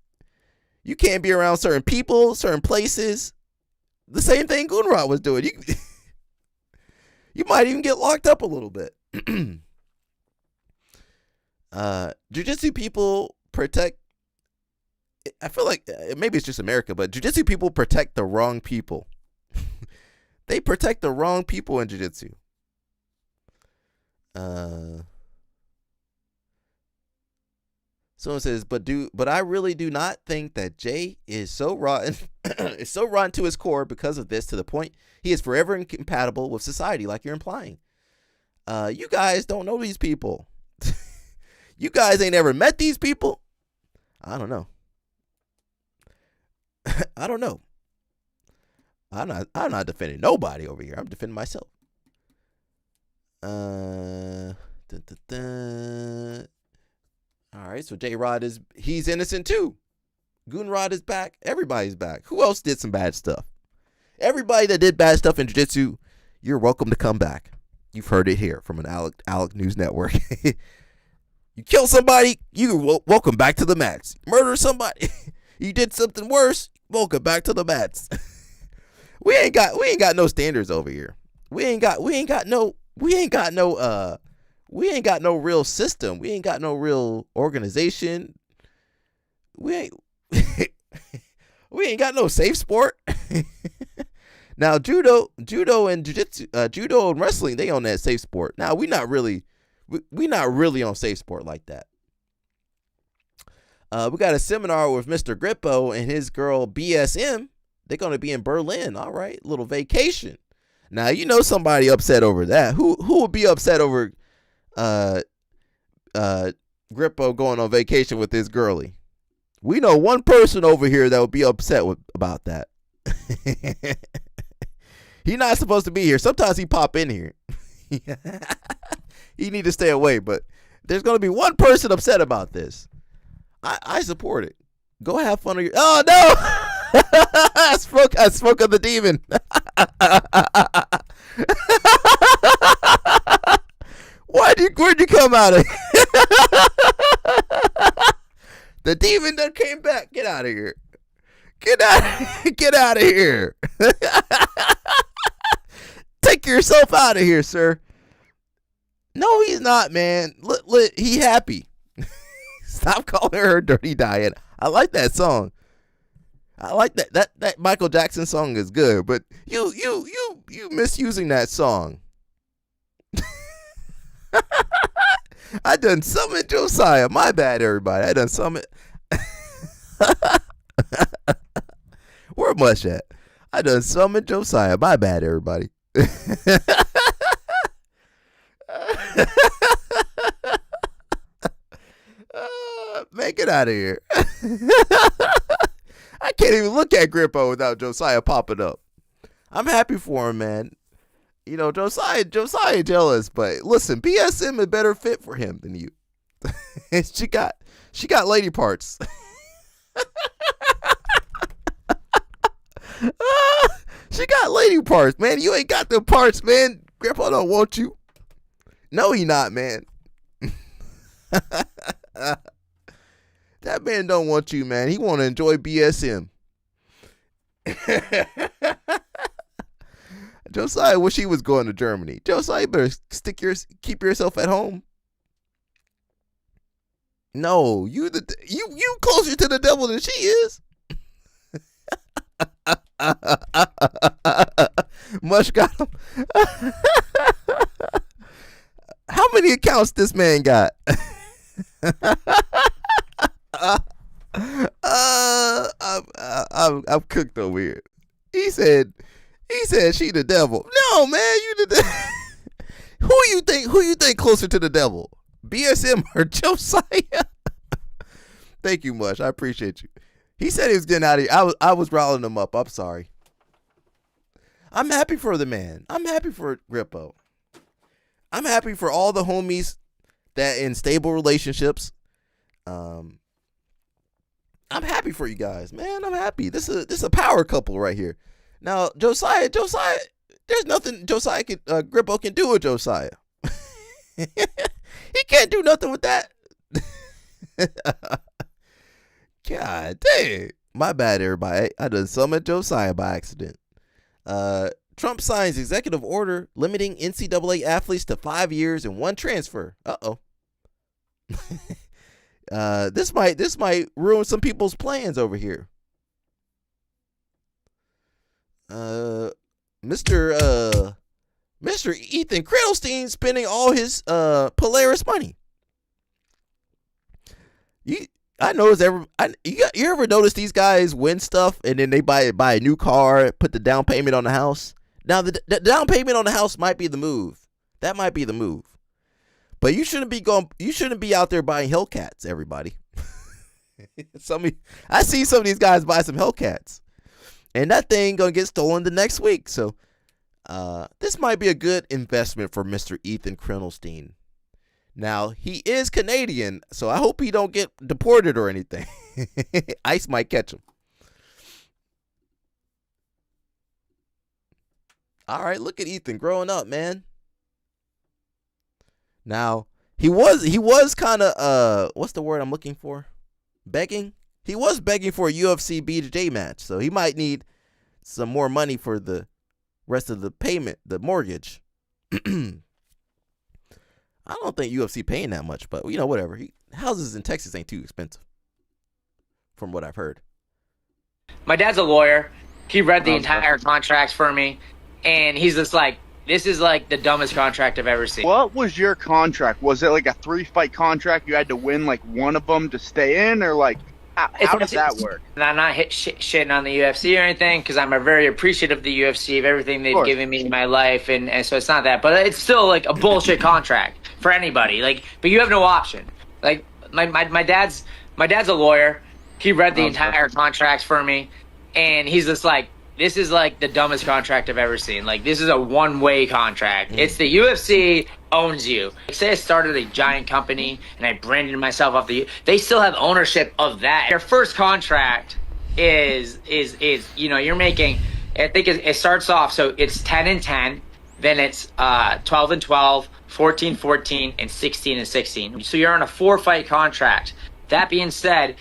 You can't be around certain people, certain places. The same thing Gunrod was doing. You might even get locked up a little bit. Jiu-jitsu people protect, I feel like maybe it's just America, but jiu-jitsu people protect the wrong people. They protect the wrong people in jiu-jitsu. Someone says, but I really do not think that Jay is so rotten, is so rotten to his core because of this, to the point he is forever incompatible with society, like you're implying. You guys don't know these people. You guys ain't ever met these people. I don't know. I don't know. I'm not defending nobody over here. I'm defending myself. All right, so J-Rod he's innocent too. Gunrod is back. Everybody's back. Who else did some bad stuff? Everybody that did bad stuff in jiu-jitsu, you're welcome to come back. You've heard it here from an Alec News Network. You kill somebody, you're welcome back to the mats. Murder somebody, you did something worse, welcome back to the mats. We ain't got no standards over here. We ain't got no real system. We ain't got no real organization. We ain't got no safe sport. Now judo and jiu-jitsu, judo and wrestling, they on that safe sport. Now we not really on safe sport like that. We got a seminar with Mr. Grippo and his girl BSM. They're going to be in Berlin. All right, little vacation. Now, you know somebody upset over that. Who would be upset over Grippo going on vacation with his girlie? We know one person over here that would be upset about that. He's not supposed to be here. Sometimes he pop in here. You need to stay away, but there's going to be one person upset about this. I support it. Go have fun. Oh, no! I spoke of the demon. Where'd you come out of? The demon that came back. Get out of here. Get out of here. Take yourself out of here, sir. No, he's not, man. He happy. Stop calling her Dirty Diana. I like that song. I like that Michael Jackson song is good, but you misusing that song. I done summoned Josiah. My bad, everybody. I done summoned. Where Mush at? I done summoned Josiah. My bad, everybody. Man, get out of here. I can't even look at Grippo without Josiah popping up. I'm happy for him, man. You know, Josiah jealous, but listen, BSM a better fit for him than you. she got lady parts. She got lady parts, man. You ain't got the parts, man. Grandpa don't want you. No, he not, man. That man don't want you, man. He want to enjoy BSM. Josiah wish he was going to Germany. Josiah, you better keep yourself at home. No, you closer to the devil than she is. Mush got him. How many accounts this man got? I'm cooked over here. He said she the devil. No, man, you the devil. Who you think closer to the devil? BSM or Josiah? Thank you much. I appreciate you. He said he was getting out of here. I was riling him up. I'm sorry. I'm happy for the man. I'm happy for Grippo. I'm happy for all the homies that in stable relationships. I'm happy for you guys, man. I'm happy. This is a power couple right here. Now, Josiah, there's nothing Josiah Grippo can do with Josiah. He can't do nothing with that. God dang. My bad, everybody. I done summoned Josiah by accident. Trump signs executive order limiting NCAA athletes to 5 years and 1 transfer. Uh-oh. This might ruin some people's plans over here. Mr. Ethan Kriddlestein spending all his Polaris money. You ever notice these guys win stuff and then they buy a new car, put the down payment on the house? Now the down payment on the house might be the move. That might be the move. But you shouldn't be out there buying Hellcats, everybody. I see some of these guys buy some Hellcats. And that thing gonna get stolen the next week. So this might be a good investment for Mr. Ethan Kriddlestein. Now, he is Canadian, so I hope he don't get deported or anything. ICE might catch him. All right, look at Ethan growing up, man. Now, he was kind of what's the word I'm looking for? Begging? He was begging for a UFC BJJ match, so he might need some more money for the rest of the payment, the mortgage. I don't think UFC paying that much, but whatever. Houses in Texas ain't too expensive, from what I've heard. My dad's a lawyer. He read the entire contracts for me, and he's just like, this is like the dumbest contract I've ever seen. What was your contract? Was it like a 3-fight contract? You had to win like one of them to stay in, or like how does that work? And I'm not shitting on the UFC or anything, because I'm very appreciative of the UFC, of everything they've given me in my life, and so it's not that. But it's still like a bullshit contract for anybody. Like, but you have no option. Like my dad's a lawyer. He read the entire contracts for me, and he's just like, this is like the dumbest contract I've ever seen. Like, this is a one-way contract. It's the UFC owns you. Like, say I started a giant company and I branded myself off they still have ownership of that. Your first contract is you're making, I think it starts off, so it's 10-10, then it's 12-12, 14-14, and 16-16. So you're on a 4-fight contract. That being said,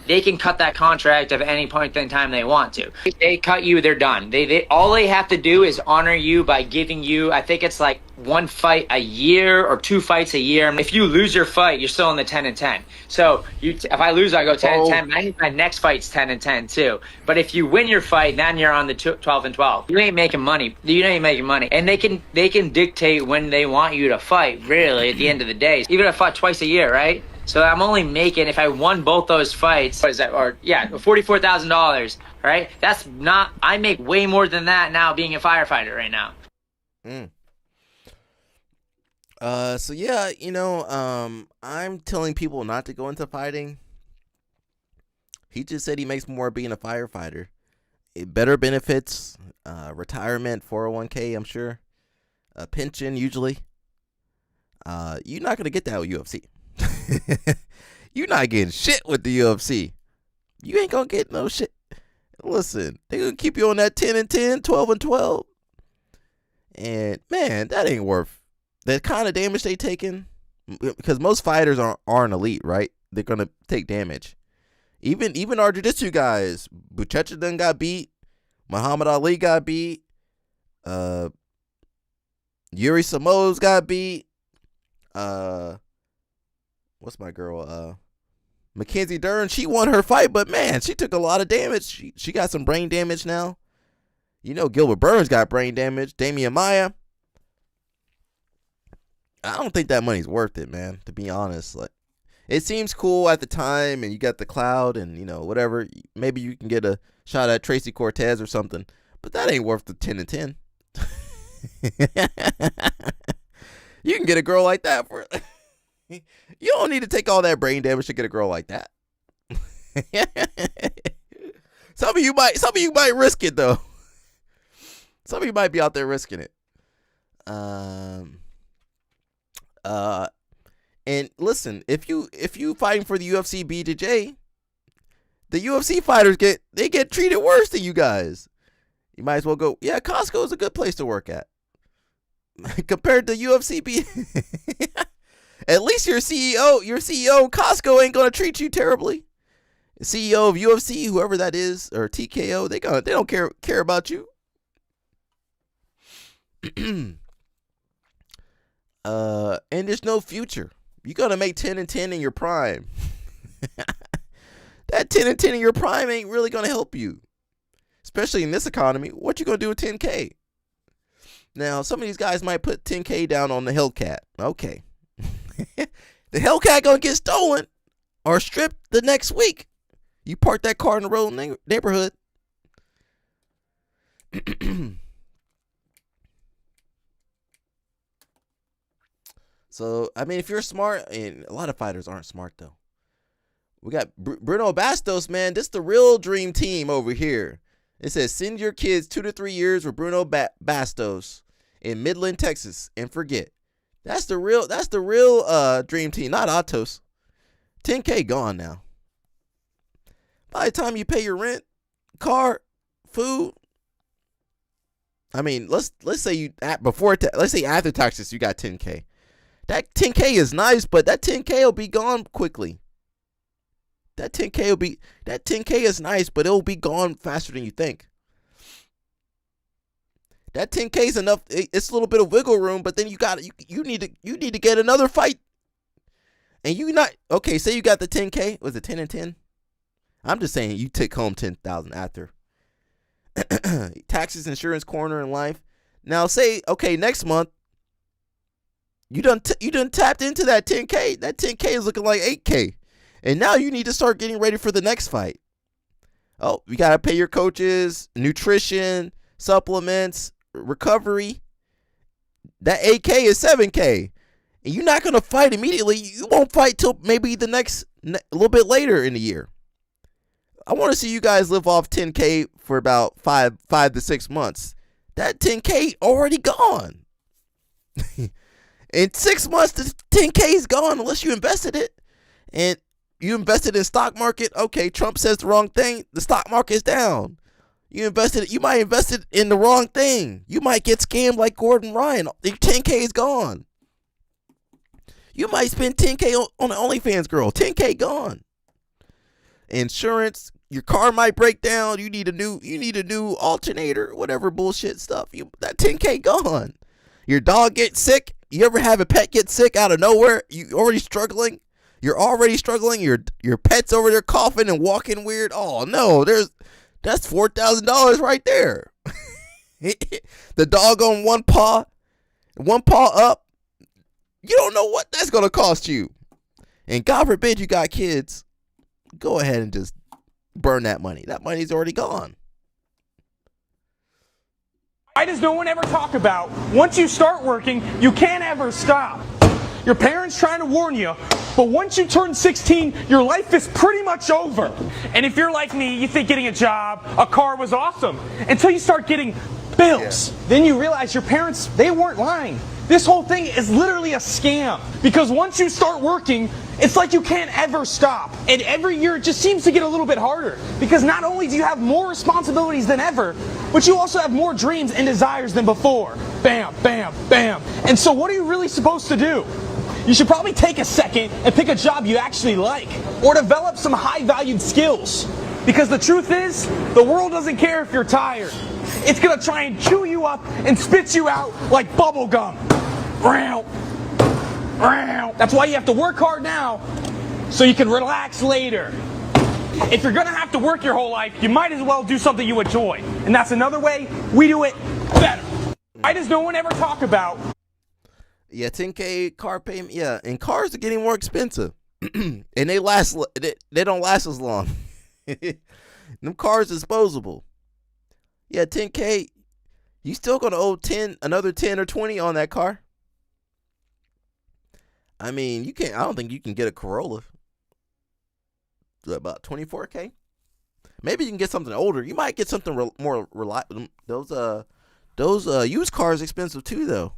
they can cut that contract at any point in time they want to. If they cut you, they're done. They all they have to do is honor you by giving you, I think it's like 1 fight a year or 2 fights a year. If you lose your fight, you're still in the 10-10. So if I lose, I go 10-10. My next fight's 10-10 too. But if you win your fight, then you're on the 12-12. You ain't making money. You ain't making money. And they can dictate when they want you to fight. Really, at the end of the day, even if I fought twice a year, right? So I'm only making, if I won both those fights, what is that? Or $44,000, right? That's not, I make way more than that now being a firefighter right now. So yeah, I'm telling people not to go into fighting. He just said he makes more being a firefighter. Better benefits, retirement, 401k, I'm sure. A pension, usually. You're not going to get that with UFC. You're not getting shit with the UFC. You ain't gonna get no shit. Listen, they gonna keep you on that 10-10, 12-12. And man, that ain't worth the kind of damage they taking. Because most fighters aren't elite, right? They're gonna take damage. Even our jiu-jitsu guys, Buchecha done got beat. Muhammad Ali got beat. Yuri Samoa's got beat. What's my girl? Mackenzie Dern, she won her fight, but man, she took a lot of damage. She got some brain damage now. Gilbert Burns got brain damage. Damian Maia. I don't think that money's worth it, man, to be honest. Like, it seems cool at the time, and you got the cloud and, whatever. Maybe you can get a shot at Tracy Cortez or something, but that ain't worth the 10-10. You can get a girl like that for. You don't need to take all that brain damage to get a girl like that. Some of you might risk it though. Some of you might be out there risking it. And listen, if you fighting for the UFC BJJ, the UFC fighters get treated worse than you guys. You might as well go. Yeah, Costco is a good place to work at compared to UFC. At least your CEO of Costco ain't gonna treat you terribly. The CEO of UFC, whoever that is, or TKO, they don't care about you. And there's no future. You're gonna make 10 and 10 in your prime. That 10 and 10 in your prime ain't really gonna help you, especially in this economy. What you gonna do with 10K? Now, some of these guys might put 10K down on the Hellcat. Okay, the Hellcat gonna get stolen or stripped the next week. You park that car in the road neighborhood. So, I mean, if you're smart, and a lot of fighters aren't smart, though. We got Bruno Bastos, man. This is the real dream team over here. It says, send your kids 2 to 3 years with Bruno Bastos in Midland, Texas, and forget. That's the real dream team, not Atos. 10K gone now. By the time you pay your rent, car, food, I mean, let's say let's say after taxes you got 10K. That 10K is nice, but that 10K will be gone quickly. That 10K is nice, but it'll be gone faster than you think. That 10K is enough. It's a little bit of wiggle room, but then you need to get another fight. And say you got the 10K, was it 10 and 10? I'm just saying you take home 10,000 after. Taxes, insurance, corner, and life. Now say, okay, next month, you done tapped into that 10K. That 10K is looking like 8K. And now you need to start getting ready for the next fight. Oh, you got to pay your coaches, nutrition, supplements, recovery. That 8K is 7K. And you're not going to fight immediately. You won't fight till maybe a little bit later in the year. I want to see you guys live off 10K for about 5 to 6 months. That 10K already gone. In 6 months, the 10K is gone unless you invested it. And you invested in stock market. Okay, Trump says the wrong thing. The stock market is down. You might invest it in the wrong thing. You might get scammed like Gordon Ryan. Your 10K is gone. You might spend 10K on an OnlyFans girl. 10K gone. Insurance. Your car might break down. You need a new alternator. Whatever bullshit stuff. That 10K gone. Your dog gets sick. You ever have a pet get sick out of nowhere? You're already struggling. Your pet's over there coughing and walking weird. Oh no, that's $4,000 right there. The dog on one paw up. You don't know what that's gonna cost you. And God forbid you got kids. Go ahead and just burn that money. That money's already gone. Why does no one ever talk about, once you start working, you can't ever stop? Your parents trying to warn you, but once you turn 16, your life is pretty much over. And if you're like me, you think getting a job, a car was awesome, until you start getting bills. Then you realize your parents, they weren't lying. This whole thing is literally a scam. Because once you start working, it's like you can't ever stop. And every year it just seems to get a little bit harder. Because not only do you have more responsibilities than ever, but you also have more dreams and desires than before. Bam, bam, bam. And so what are you really supposed to do? You should probably take a second and pick a job you actually like. Or develop some high-valued skills. Because the truth is, the world doesn't care if you're tired. It's gonna try and chew you up and spit you out like bubble gum. That's why you have to work hard now, so you can relax later. If you're gonna have to work your whole life, you might as well do something you enjoy. And that's another way we do it better. Why does no one ever talk about? Yeah, 10K car payment. Yeah, and cars are getting more expensive, and they don't last as long. Them cars disposable. Yeah, 10K. You still gonna owe another 10 or 20 on that car. I mean, you can't. I don't think you can get a Corolla. About 24K. Maybe you can get something older. You might get something more reliable. Those used cars expensive too, though.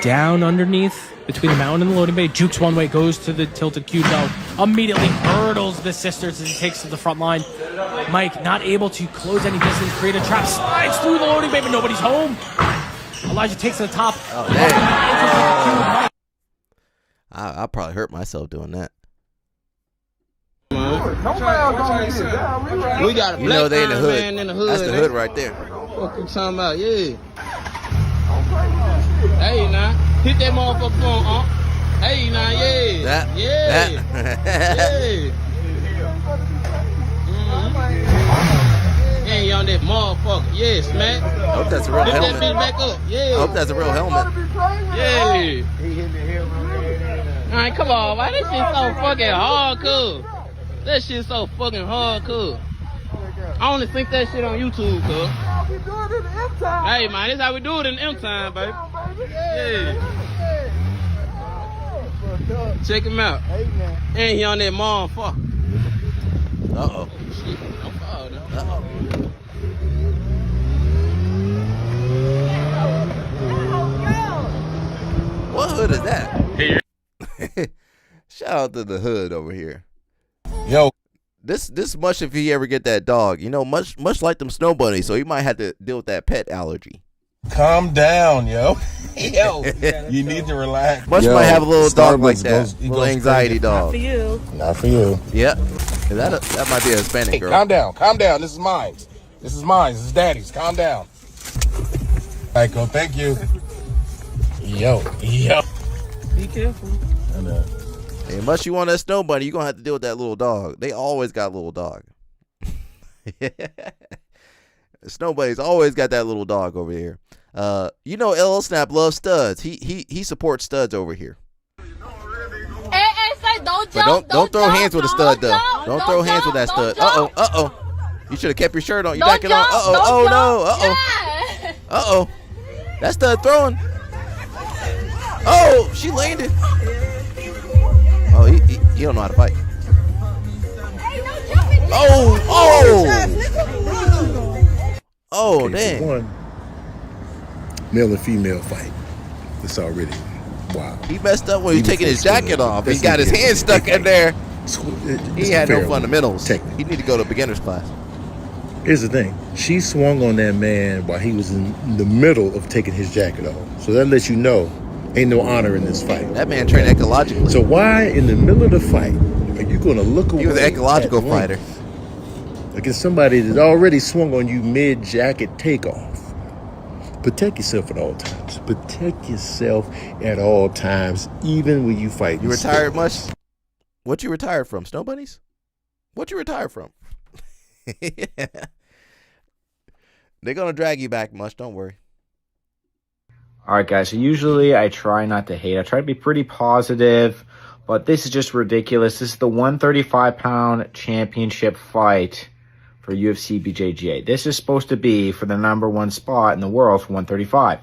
Down underneath between the mountain and the loading bay. Jukes one way, goes to the tilted Q-Dog. Immediately hurdles the sisters as he takes to the front line. Mike not able to close any distance, create a trap, slides through the loading bay, but nobody's home. Elijah takes to the top. Oh, damn. I'll probably hurt myself doing that. We got a black they in the hood. man in the hood. That's the hood right there. What you talking about? Yeah. Hey, now. Hit that motherfucker on, Hey, now, yeah. That. Yeah. Yeah. Hey, on that motherfucker. Yes, man. I hope that's a real helmet. Lift that bitch back up. Yeah. I hope that's a real helmet. Yeah. Alright, come on, man. This shit so fucking hardcore. That shit so fucking hardcore. I only think that shit on YouTube, cuz. Hey, man, this how we do it in the M-Time, baby. Yeah. Check him out. And he on that motherfucker. Uh-oh. Shit, don't fall though. Uh-oh. What hood is that? Hey. Shout out to the hood over here. Yo. This much if he ever get that dog. You know, much like them snow bunnies, so he might have to deal with that pet allergy. Calm down, yo. Yo. You need to relax. Much might have a little dog like that. Little anxiety dog. Not for you. Not for you. Yeah. That might be a Hispanic girl. Calm down. Calm down. This is mine. This is mine. This is daddy's. Calm down. Michael, thank you. Yo. Be careful. I know. Hey, much you want that snow bunny, you're going to have to deal with that little dog. They always got a little dog. Snow bunny's always got that little dog over here. You know LL Snap loves studs. He supports studs over here. Say don't But jump. don't throw hands with a stud, though. Don't throw hands with that stud. Uh-oh. You should have kept your shirt on. You back it on. Uh-oh. Oh, no. Uh-oh. Uh-oh. That stud throwing. Oh, she landed. Oh, he don't know how to fight. Oh, dang. One male and female fight. It's already wow. He messed up when he was taking his jacket off. He got his hand stuck in there. He had no fundamentals. He need to go to beginner's class. Here's the thing. She swung on that man while he was in the middle of taking his jacket off. So that lets you know ain't no honor in this fight. That man trained ecologically. So why in the middle of the fight are you going to look away? He was an ecological fighter. Against somebody that already swung on you mid-jacket takeoff. Protect yourself at all times. Protect yourself at all times, even when you fight. You retired much? What you retired from? Snow bunnies? What you retired from? They're going to drag you back much. Don't worry. All right, guys. So usually I try not to hate. I try to be pretty positive, but this is just ridiculous. This is the 135-pound championship fight for UFC BJJ. This is supposed to be for the #1 spot in the world for 135.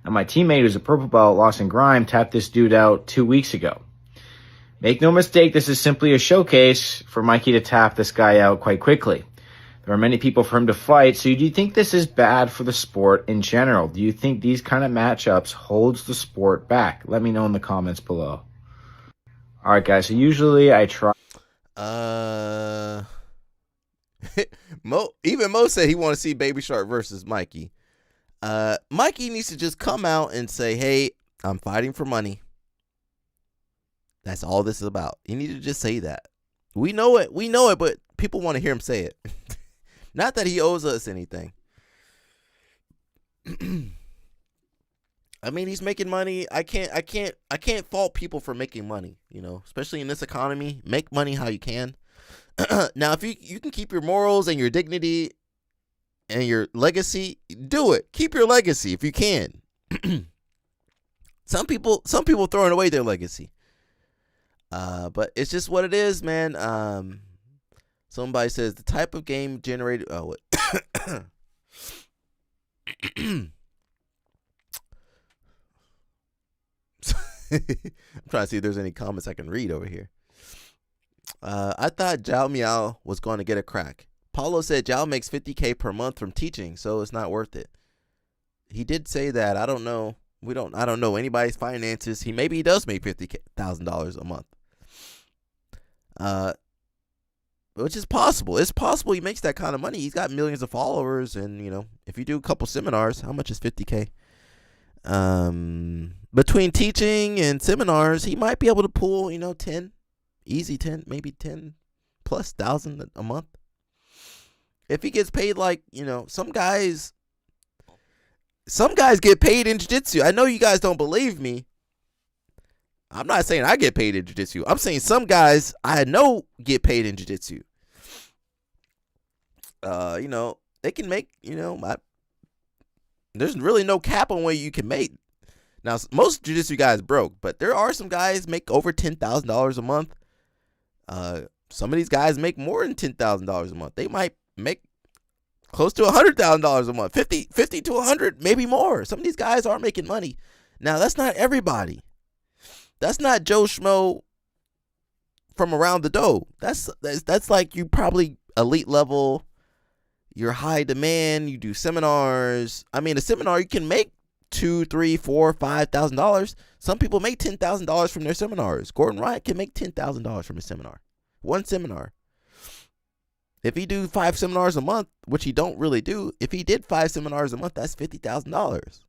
Now, my teammate who's a purple belt, Lawson Grime, tapped this dude out 2 weeks ago. Make no mistake, this is simply a showcase for Mikey to tap this guy out quite quickly. There are many people for him to fight, so do you think this is bad for the sport in general? Do you think these kind of matchups holds the sport back? Let me know in the comments below. All right, guys, so usually I try... Mo said he want to see Baby Shark versus Mikey. Mikey needs to just come out and say, hey, I'm fighting for money. That's all this is about. You need to just say that. We know it, but people want to hear him say it. Not that he owes us anything. I mean, he's making money. I can't fault people for making money, you know, especially in this economy. Make money how you can. Now, if you can keep your morals and your dignity and your legacy, do it. Keep your legacy if you can. Some people throwing away their legacy. But it's just what it is, man. Somebody says the type of game generated. Oh, what? I'm trying to see if there's any comments I can read over here. I thought Zhao Miao was going to get a crack. Paulo said Zhao makes $50K per month from teaching, so it's not worth it. He did say that. I don't know. I don't know anybody's finances. Maybe he does make $50,000 a month. Which is possible. It's possible he makes that kind of money. He's got millions of followers, and if you do a couple seminars, how much is $50K? Between teaching and seminars, he might be able to pull, 10, easy 10, maybe 10 plus thousand a month. If he gets paid like, some guys get paid in jiu-jitsu. I know you guys don't believe me. I'm not saying I get paid in jiu-jitsu. I'm saying some guys I know get paid in jiu-jitsu. They can make, there's really no cap on what you can make. Now, most jiu-jitsu guys broke, but there are some guys make over $10,000 a month. Some of these guys make more than $10,000 a month. They might make close to $100,000 a month, 50 to 100, maybe more. Some of these guys are making money. Now, that's not everybody. That's not Joe Schmo from around the dough. That's like you probably elite level. You're high demand. You do seminars. I mean, a seminar you can make $2,000, $3,000, $4,000, $5,000. Some people make $10,000 from their seminars. Gordon Wright can make $10,000 from his seminar. One seminar. If he do 5 seminars a month, which he don't really do, if he did 5 seminars a month, that's $50,000.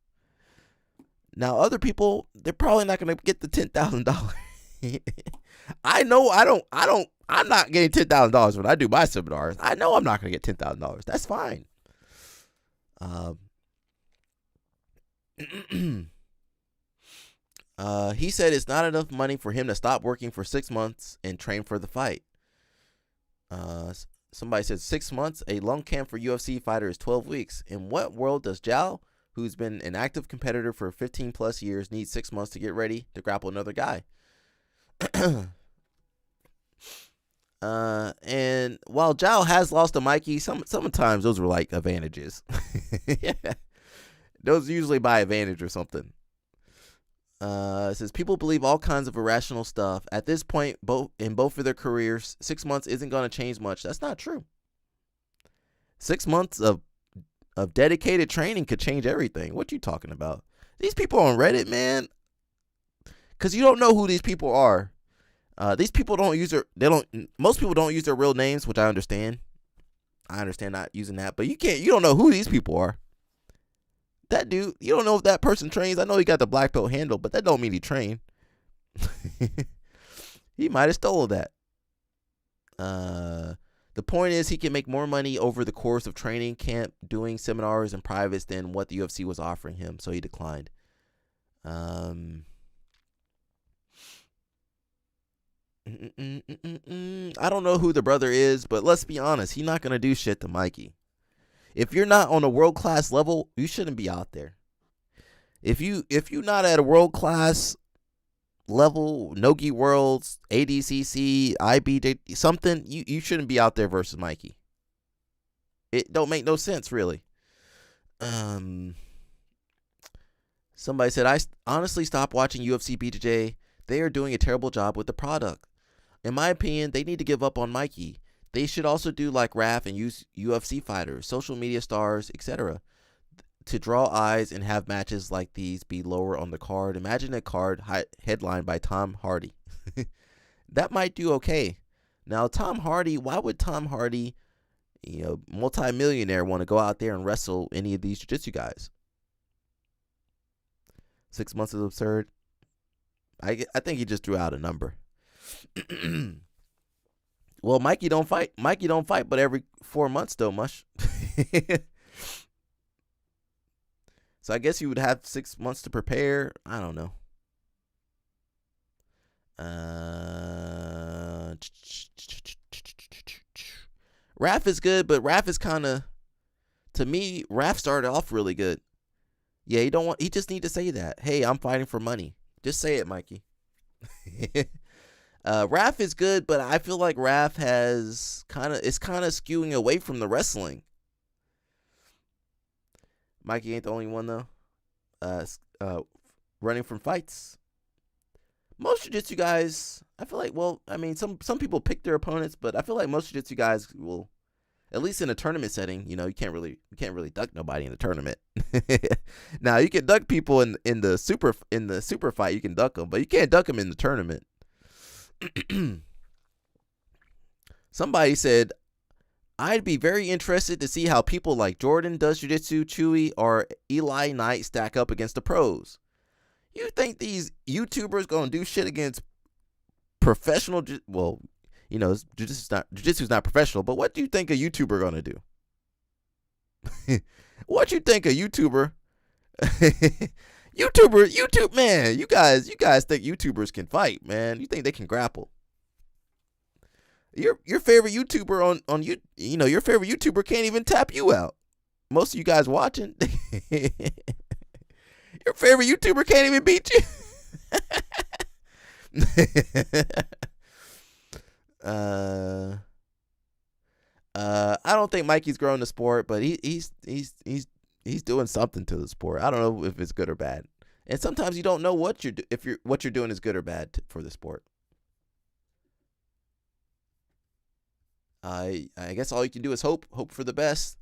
Now, other people, they're probably not going to get the $10,000. I know I'm not getting $10,000 when I do my seminars. I know I'm not going to get $10,000. That's fine. He said it's not enough money for him to stop working for 6 months and train for the fight. Somebody said 6 months. A long camp for UFC fighter is 12 weeks. In what world does Zhao, who's been an active competitor for 15 plus years, need 6 months to get ready to grapple another guy? And while Zhao has lost to Mikey, sometimes those were like advantages. Those usually by advantage or something. It says people believe all kinds of irrational stuff. At this point, both of their careers, 6 months isn't going to change much. That's not true. 6 months of dedicated training could change everything. What you talking about? These people on Reddit, man, because you don't know who these people are. These people most people don't use their real names, which I understand. I understand not using that, but you don't know who these people are. That dude, you don't know if that person trains. I know he got the black belt handle, but that don't mean he trained. He might have stolen that. The point is he can make more money over the course of training camp, doing seminars and privates than what the UFC was offering him, so he declined. I don't know who the brother is, but let's be honest, he's not going to do shit to Mikey. If you're not on a world-class level, you shouldn't be out there. If you're not at a world-class level, Nogi Worlds, ADCC, IBJ, something, you shouldn't be out there versus Mikey. It don't make no sense, really. Somebody said, I honestly stopped watching UFC BJJ. They are doing a terrible job with the product. In my opinion, they need to give up on Mikey. They should also do like Raf and use UFC fighters, social media stars, etc. to draw eyes and have matches like these be lower on the card. Imagine a card headlined by Tom Hardy. That might do okay. Now, Tom Hardy, why would Tom Hardy, multi-millionaire, want to go out there and wrestle any of these jiu-jitsu guys? 6 months is absurd. I think he just threw out a number. Well, Mikey don't fight, but every 4 months though, mush. So I guess you would have 6 months to prepare. I don't know. Raf is good, but Raf is kind of, to me, Raf started off really good. Yeah, he just need to say that. Hey, I'm fighting for money. Just say it, Mikey. Raf is good, but I feel like Raf is kind of skewing away from the wrestling. Mikey ain't the only one though. Running from fights. most jiu-jitsu guys, I feel like, well, I mean, some people pick their opponents, but I feel like most jiu-jitsu guys will, at least in a tournament setting, you can't really duck nobody in the tournament. Now you can duck people in the super fight, you can duck them, but you can't duck them in the tournament. Somebody said, I'd be very interested to see how people like Jordan does jiu-jitsu, Chewy, or Eli Knight stack up against the pros. You think these YouTubers gonna do shit against professional? Well, jiu-jitsu's not professional, but what do you think a YouTuber gonna do? What you think a YouTuber? YouTube man, you guys think YouTubers can fight, man? You think they can grapple? Your favorite YouTuber on your favorite YouTuber can't even tap you out. Most of you guys watching, your favorite YouTuber can't even beat you. I don't think Mikey's growing the sport, but he's doing something to the sport. I don't know if it's good or bad. And sometimes you don't know what you're doing is good or bad for the sport. I guess all you can do is hope for the best.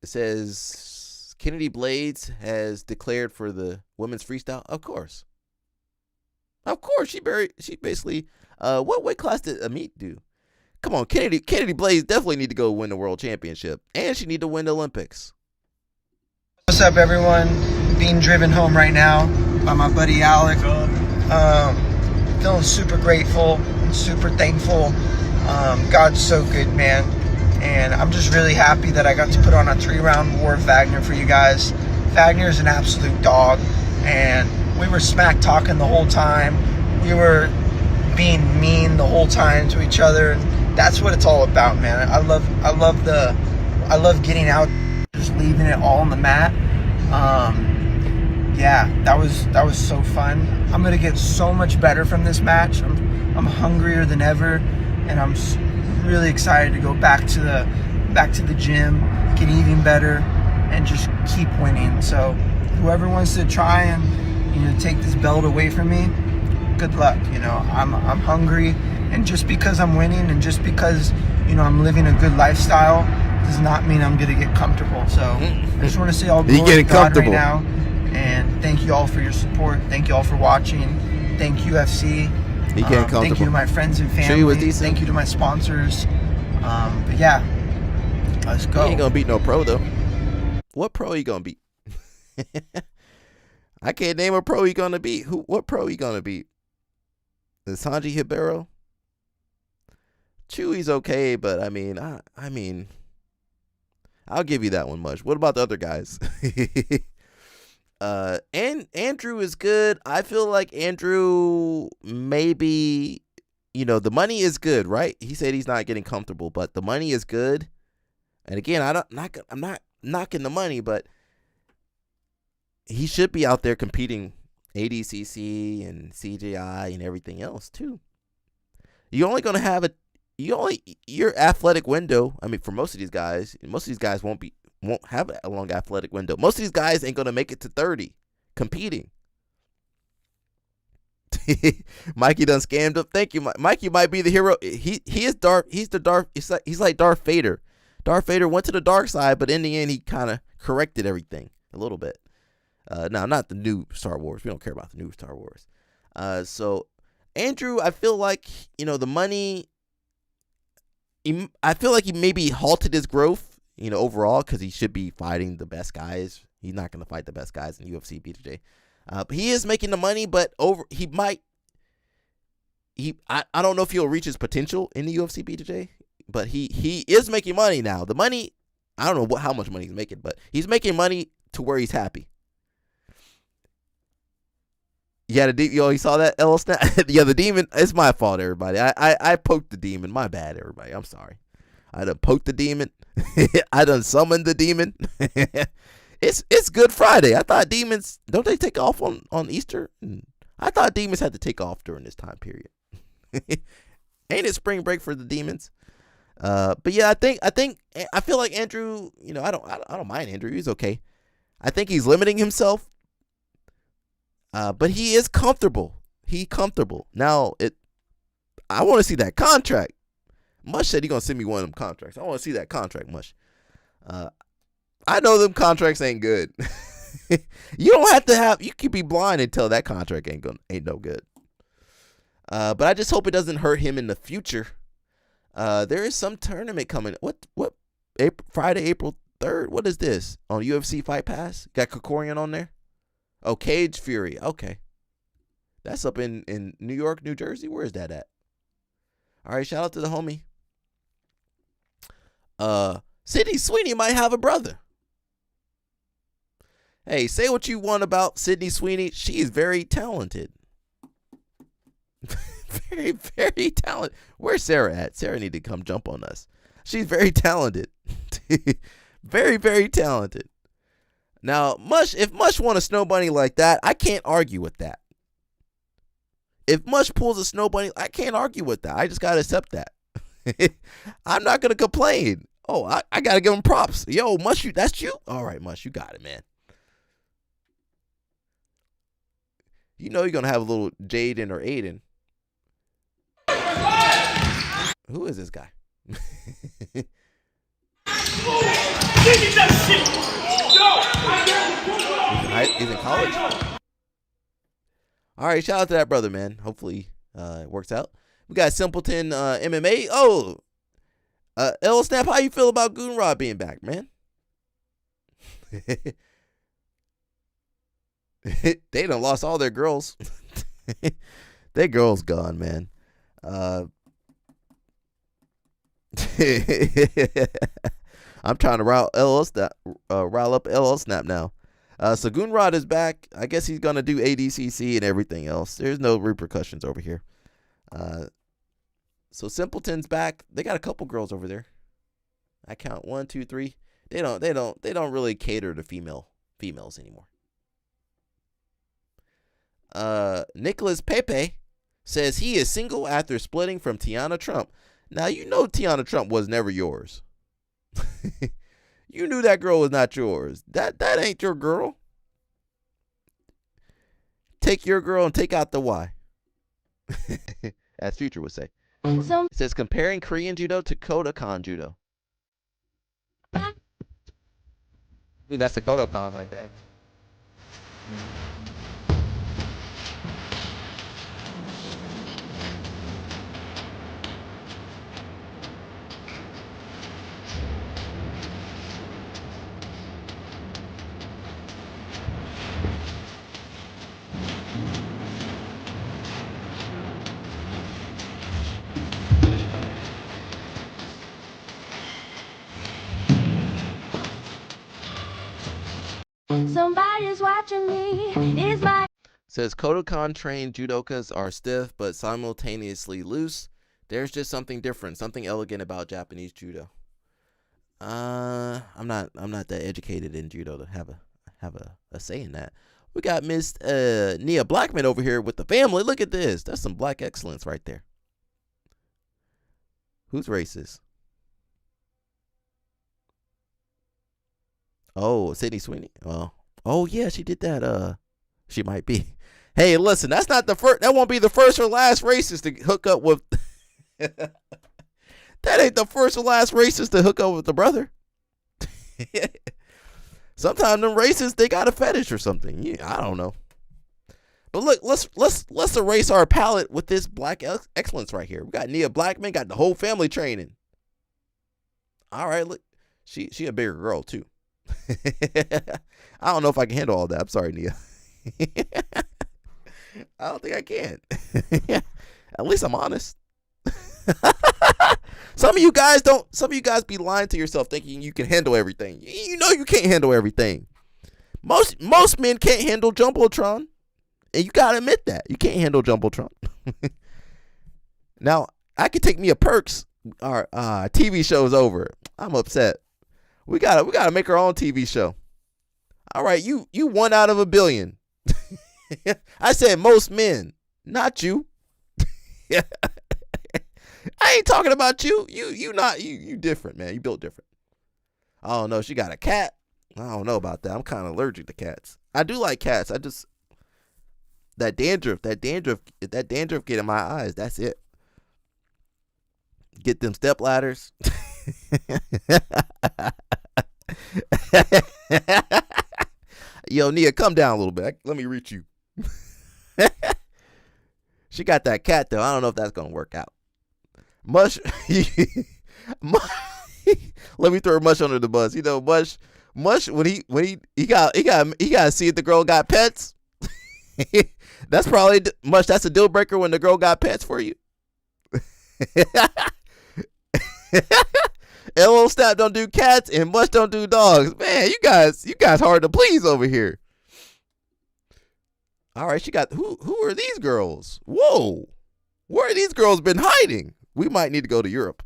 It says Kennedy Blades has declared for the women's freestyle. Of course, she basically. What weight class did Amit do? Come on, Kennedy Blades definitely need to go win the world championship, and she need to win the Olympics. What's up, everyone? Being driven home right now by my buddy Alec. Feeling super grateful, super thankful. God's so good, man. And I'm just really happy that I got to put on a 3-round war of Wagner for you guys. Wagner is an absolute dog, and we were smack talking the whole time. We were being mean the whole time to each other, and that's what it's all about, man. I love getting out, just leaving it all on the mat. Yeah, that was so fun. I'm gonna get so much better from this match. I'm hungrier than ever, and I'm really excited to go back to the gym, get even better, and just keep winning. So whoever wants to try and take this belt away from me, good luck. I'm hungry, and just because I'm winning and just because I'm living a good lifestyle does not mean I'm gonna get comfortable. So I just want to say all glory to God right now, and thank you all for your support. Thank you all for watching. Thank UFC. Thank you to my friends and family. Thank you to my sponsors. But yeah, let's go. He ain't gonna beat no pro though. What pro he gonna beat? I can't name a pro he gonna beat. What pro he gonna beat? Is Sanji Hibero? Chewy's okay, but I mean, I'll give you that one much. What about the other guys? And Andrew is good. I feel like Andrew maybe, the money is good, right? He said he's not getting comfortable, but the money is good. And again, I'm not knocking the money, but he should be out there competing ADCC and CJI and everything else too. You're only gonna have your athletic window. I mean, for most of these guys won't have a long athletic window. Most of these guys ain't gonna make it to 30 competing. Mikey done scammed up. Thank you, Mikey. Might be the hero. He is dark. He's like Darth Vader. Darth Vader went to the dark side, but in the end, he kind of corrected everything a little bit. Now, not the new Star Wars. We don't care about the new Star Wars. So Andrew, I feel like the money. I feel like he maybe halted his growth, overall, because he should be fighting the best guys. He's not going to fight the best guys in UFC BJJ. But he is making the money, but I don't know if he'll reach his potential in the UFC BJJ, but he is making money now. The money, I don't know how much money he's making, but he's making money to where he's happy. Yeah, you saw that L snap? Yeah, the demon. It's my fault, everybody. I poked the demon. My bad, everybody. I'm sorry. I done poked the demon. I done summoned the demon. It's Good Friday. I thought demons, don't they take off on Easter? I thought demons had to take off during this time period. Ain't it spring break for the demons? But yeah, I feel like Andrew. I don't mind Andrew. He's okay. I think he's limiting himself. But he is comfortable. Now I want to see that contract. Mush said he gonna send me one of them contracts. I want to see that contract, Mush. I know them contracts ain't good. You don't have to have. You can be blind until that contract ain't no good. But I just hope it doesn't hurt him in the future. There is some tournament coming. What? Friday, April 3rd. What is this on UFC Fight Pass? Got Kokorian on there. Oh, Cage Fury. Okay, that's up in New York, New Jersey. Where is that at? All right, shout out to the homie. Sydney Sweeney might have a brother. Hey, say what you want about Sydney Sweeney. She is very talented. Very, very talented. Where's Sarah at? Sarah need to come jump on us. She's very talented. Very, very talented. Now, if Mush want a snow bunny like that, I can't argue with that. If Mush pulls a snow bunny, I can't argue with that. I just got to accept that. I'm not going to complain. Oh, I got to give him props. Yo, Mush, that's you? All right, Mush, you got it, man. You know you're going to have a little Jaden or Aiden. Who is this guy? He's in college? All right, shout out to that brother, man. Hopefully it works out. We got Simpleton MMA. Oh, L Snap, how you feel about Goonrod being back, man? They done lost all their girls. Their girls gone, man. I'm trying to rile up LL Snap now. So Goonrod is back. I guess he's gonna do ADCC and everything else. There's no repercussions over here. So Simpleton's back. They got a couple girls over there. I count 1, 2, 3. They don't really cater to females anymore. Nicholas Pepe says he is single after splitting from Tiana Trump. Now you know Tiana Trump was never yours. You knew that girl was not yours. That ain't your girl. Take your girl and take out the Y. As Future would say. It says comparing Korean judo to Kodokan judo. Dude, that's the Kodokan right there. Somebody's watching me. Is my Says Kodokan trained judokas are stiff but simultaneously loose. There's just something different, something elegant about Japanese judo. I'm not that educated in judo to have a say in that. We got Miss Nia Blackman over here with the family. Look at this. That's some black excellence right there. Who's racist? Oh, Sydney Sweeney. Oh yeah, she did that. She might be. Hey, listen, that's not the first. That won't be the first or last racist to hook up with. That ain't the first or last racist to hook up with the brother. Sometimes them racists, they got a fetish or something. Yeah, I don't know. But look, let's erase our palette with this black excellence right here. We got Nia Blackman, got the whole family training. All right, look, she a bigger girl too. I don't know if I can handle all that. I'm sorry, Nia. I don't think I can. At least I'm honest. Some of you guys be lying to yourself thinking you can handle everything. You know you can't handle everything. Most men can't handle Jumbotron. And you gotta admit that. You can't handle Jumbotron. Now, I could take me a Perks. Our TV show's over. I'm upset. We gotta make our own TV show. All right, you 1 out of a billion. I said most men, not you. I ain't talking about you. You different, man. You built different. I don't know. She got a cat. I don't know about that. I'm kind of allergic to cats. I do like cats. that dandruff get in my eyes. That's it. Get them step ladders. Yo, Nia, come down a little bit. Let me reach you. She got that cat though. I don't know if that's gonna work out. Mush, let me throw Mush under the bus. You know, Mush when he got to see if the girl got pets. That's probably Mush. That's a deal breaker when the girl got pets for you. LO Snap don't do cats and Mush don't do dogs. Man, you guys hard to please over here. All right, she got who are these girls? Whoa, where are these girls been hiding? We might need to go to Europe.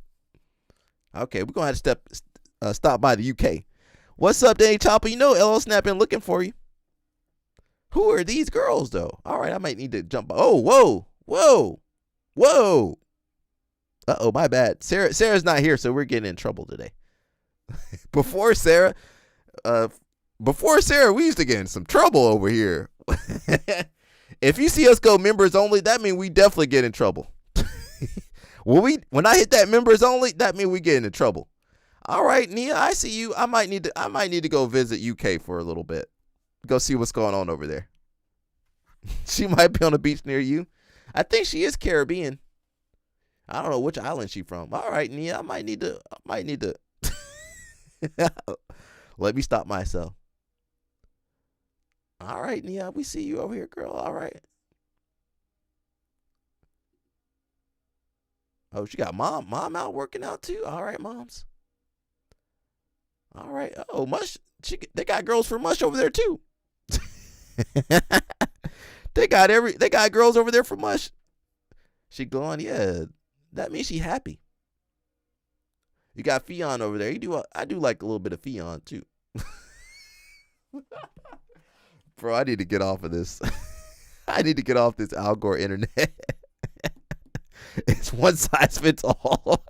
Okay, we're gonna have to stop by the UK. What's up, Danny Chopper? You know LO Snap been looking for you. Who are these girls though? All right, I might need to jump. Oh, whoa. Uh-oh, my bad. Sarah's not here, so we're getting in trouble today. Before Sarah, we used to get in some trouble over here. If you see us go members only, that means we definitely get in trouble. When I hit that members only, that means we get in trouble. All right, Nia, I see you. I might need to go visit UK for a little bit. Go see what's going on over there. She might be on a beach near you. I think she is Caribbean. I don't know which island she from. All right, Nia, I might need to. Let me stop myself. All right, Nia, we see you over here, girl. All right. Oh, she got mom out working out too. All right, moms. All right. Oh, Mush. They got girls for Mush over there too. They got girls over there for Mush. She going, yeah. That means she happy. You got Fion over there. I do like a little bit of Fion too. Bro, I need to get off of this. I need to get off this Al Gore internet. It's one size fits all.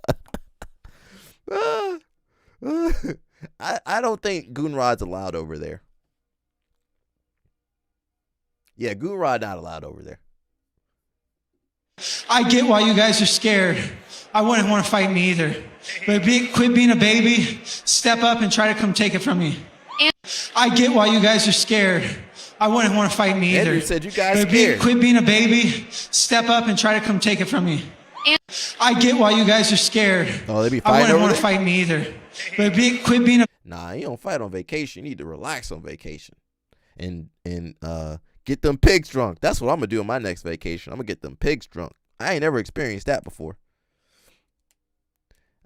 I don't think Goonrod's allowed over there. Yeah, Goonrod not allowed over there. I get why you guys are scared. I wouldn't want to fight me either. But quit being a baby, step up and try to come take it from me. I get why you guys are scared. I wouldn't want to fight me either. Andrew said you guys scared. Quit being a baby, step up and try to come take it from me. I get why you guys are scared. Oh, they be I fighting wouldn't over want there? to fight me either. But quit being a... Nah, you don't fight on vacation. You need to relax on vacation. And get them pigs drunk. That's what I'm going to do on my next vacation. I'm going to get them pigs drunk. I ain't never experienced that before.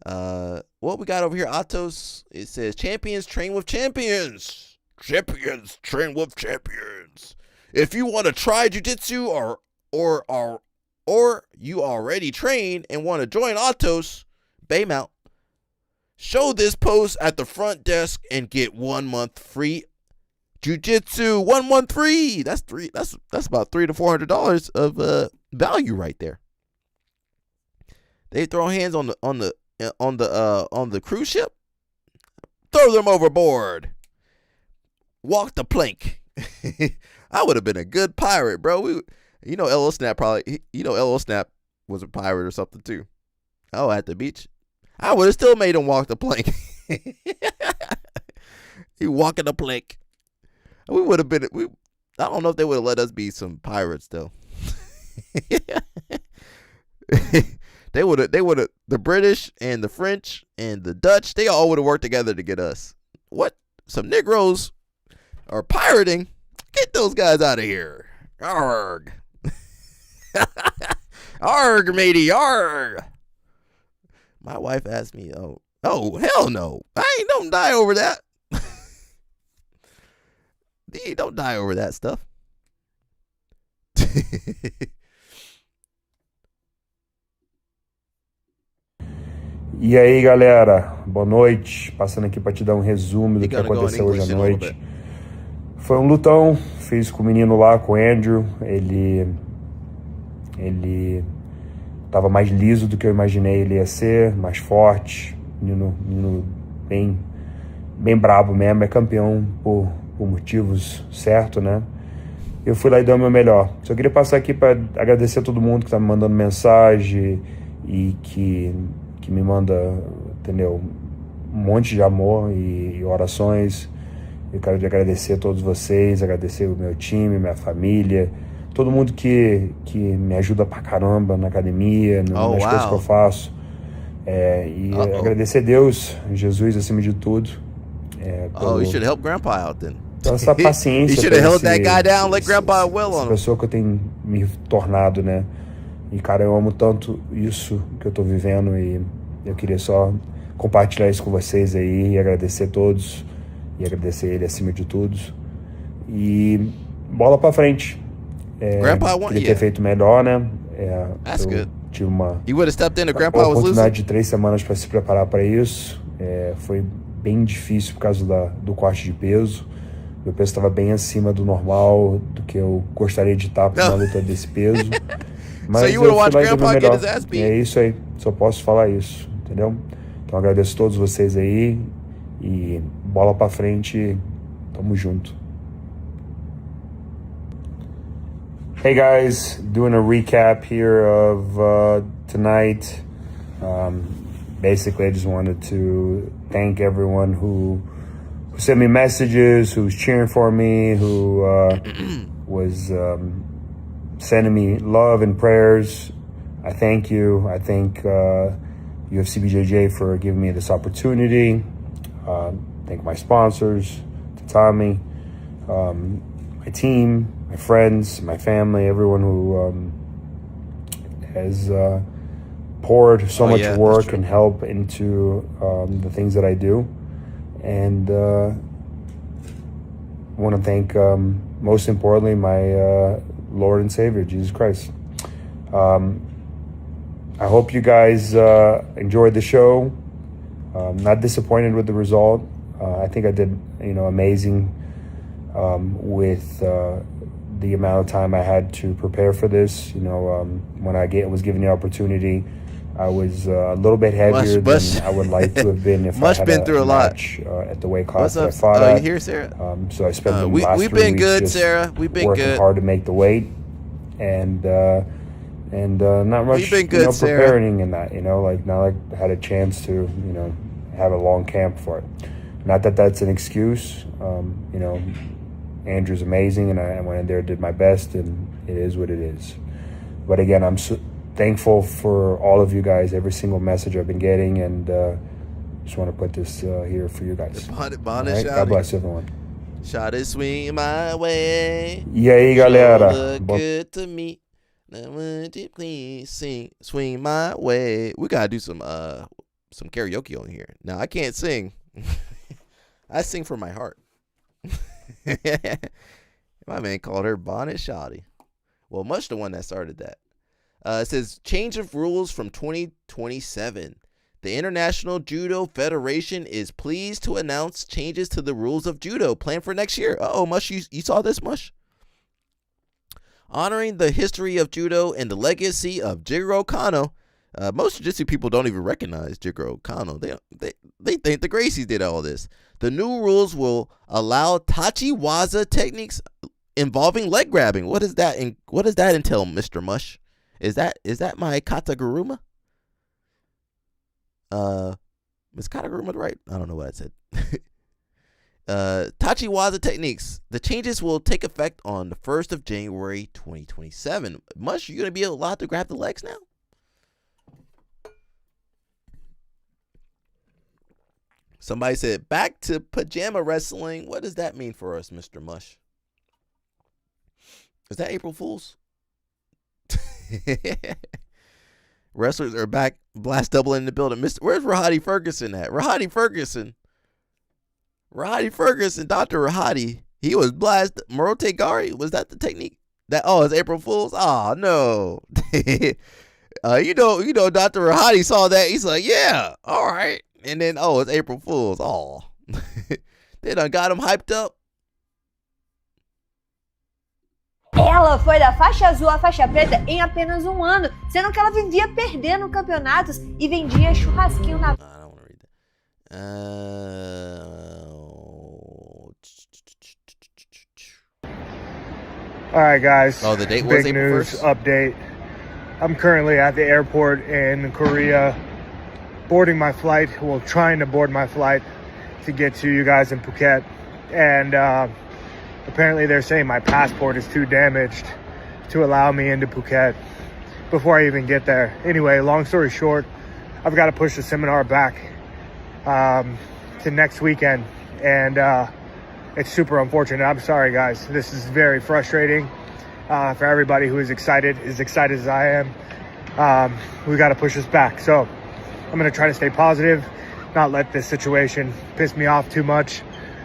What we got over here, Atos? It says, champions train with champions. Champions train with champions. If you want to try jiu-jitsu or you already train and want to join Atos, Baymount, show this post at the front desk and get 1 month free jiu-jitsu. 1 month free. That's about $300 to $400 of value right there. They throw hands on the cruise ship. Throw them overboard. Walk the plank. I would have been a good pirate, bro. LO Snap LO Snap was a pirate or something too. Oh, at the beach. I would have still made him walk the plank. He walking the plank. We would have been. I don't know if they would have let us be some pirates though. They would have. The British and the French and the Dutch. They all would have worked together to get us. What? Some Negroes are pirating? Get those guys out of here. Arg. Arg, matey, arg. My wife asked me, oh, hell no. Don't die over that. Don't die over that stuff. E aí, galera, boa noite. Passando aqui para te dar um resumo do que aconteceu hoje à noite. Foi um lutão, fiz com o menino lá, com o Andrew. Ele tava mais liso do que eu imaginei ele ia ser, mais forte. Menino bem brabo mesmo, é campeão por motivos certos, né? Eu fui lá e dei o meu melhor. Só queria passar aqui para agradecer a todo mundo que tá me mandando mensagem e que me manda, entendeu? Um monte de amor e orações. Eu quero agradecer a todos vocês, agradecer o meu time, minha família, todo mundo que me ajuda pra caramba na academia, nas coisas que eu faço. E agradecer a Deus, Jesus acima de tudo. You should help Grandpa out then. Essa paciência. You should have held that guy down, let Grandpa well on him. Essa pessoa que eu tenho me tornado, né? E, cara, eu amo tanto isso que eu tô vivendo e eu queria só compartilhar isso com vocês aí e agradecer a todos e agradecer ele acima de tudo. E bola pra frente. Queria ter feito melhor, né? That's good. Tive uma oportunidade de 3 semanas para se preparar para isso. Foi bem difícil por causa do corte de peso. Meu peso estava bem acima do normal, do que eu gostaria de estar para uma luta desse peso. Mas eu fui lá e dei meu melhor. É isso aí, só posso falar isso, entendeu? Então agradeço a todos vocês aí e bola pra frente, tamo junto. Hey guys, doing a recap here of tonight. Basically, I just wanted to thank everyone who sent me messages, who was cheering for me, who was sending me love and prayers. I thank you. I thank UFC BJJ for giving me this opportunity. Thank my sponsors, Tatami, my team, my friends, my family, everyone who has poured so much work and help into the things that I do. And I want to thank, most importantly, my Lord and Savior, Jesus Christ. I hope you guys enjoyed the show. Not disappointed with the result. I think I did, amazing with the amount of time I had to prepare for this. When I was given the opportunity, I was a little bit heavier than I would like to have been if I had been through a match at the weight class that I fought at. You here, Sarah? So I spent the last we've 3 been weeks good, just Sarah. We've been working good. hard to make the weight, and not much We've been good, preparing in that. Not like I had a chance to have a long camp for it. Not that that's an excuse. Andrew's amazing, and I went in there, did my best, and it is what it is. But again, I'm so thankful for all of you guys, every single message I've been getting, and just want to put this here for you guys. Right? God bless everyone. Shot it swing my way. E aí, galera? Sure look good to me. Now would you please swing my way? We gotta do some karaoke on here. Now I can't sing. I sing from my heart. My man called her Bonnet Shotty. Well, Mush the one that started that. It says change of rules from 2027. The International Judo Federation is pleased to announce changes to the rules of judo planned for next year. Uh-oh, Mush, you saw this, Mush? Honoring the history of judo and the legacy of Jigoro Kano. Most jiu-jitsu people don't even recognize Jigoro Kano. They think the Gracies did all this. The new rules will allow tachiwaza techniques involving leg grabbing. What does that entail, Mr. Mush? Is that my kataguruma? Is kataguruma right? I don't know what I said. Tachiwaza techniques. The changes will take effect on the 1st of January 2027. Mush, you gonna be allowed to grab the legs now? Somebody said, back to pajama wrestling. What does that mean for us, Mr. Mush? Is that April Fool's? Wrestlers are back. Blast double in the building. Where's Rahadi Ferguson at? Rahadi Ferguson, Dr. Rahadi. He was blast. Morote Gari, was that the technique? It's April Fool's? Oh, no. You know, Dr. Rahadi saw that. He's like, yeah, all right. And then, it's April Fool's. Oh, they done got him hyped up. Ela foi da faixa azul à faixa preta em apenas um ano, sendo que ela vivia perdendo campeonatos e vendia churrasquinho na... All right, guys. Oh, the date was big April news 1st? update. I'm currently at the airport in Korea, boarding my flight. Well, trying to board my flight to get to you guys in Phuket. And apparently they're saying my passport is too damaged to allow me into Phuket before I even get there. Anyway, long story short, I've got to push the seminar back to next weekend. And it's super unfortunate. I'm sorry, guys. This is very frustrating for everybody who is excited as I am. We got to push this back. So I'm going to try to stay positive, not let this situation piss me off too much.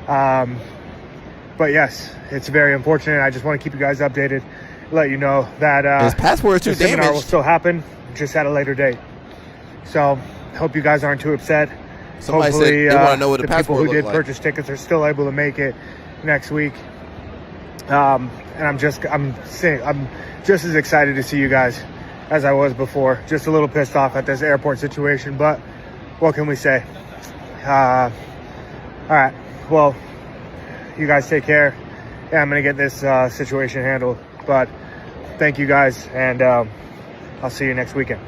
But yes, it's very unfortunate. I just want to keep you guys updated, let you know that his passport is too the seminar damaged. will still happen, just at a later date. So hope you guys aren't too upset. Somebody Hopefully, said they want to know what the a passport people who did looked like. purchase tickets are still able to make it next week. And I'm just as excited to see you guys as I was before. Just a little pissed off at this airport situation, but what can we say? All right. Well, you guys take care. Yeah, I'm gonna get this situation handled. But thank you guys, and I'll see you next weekend.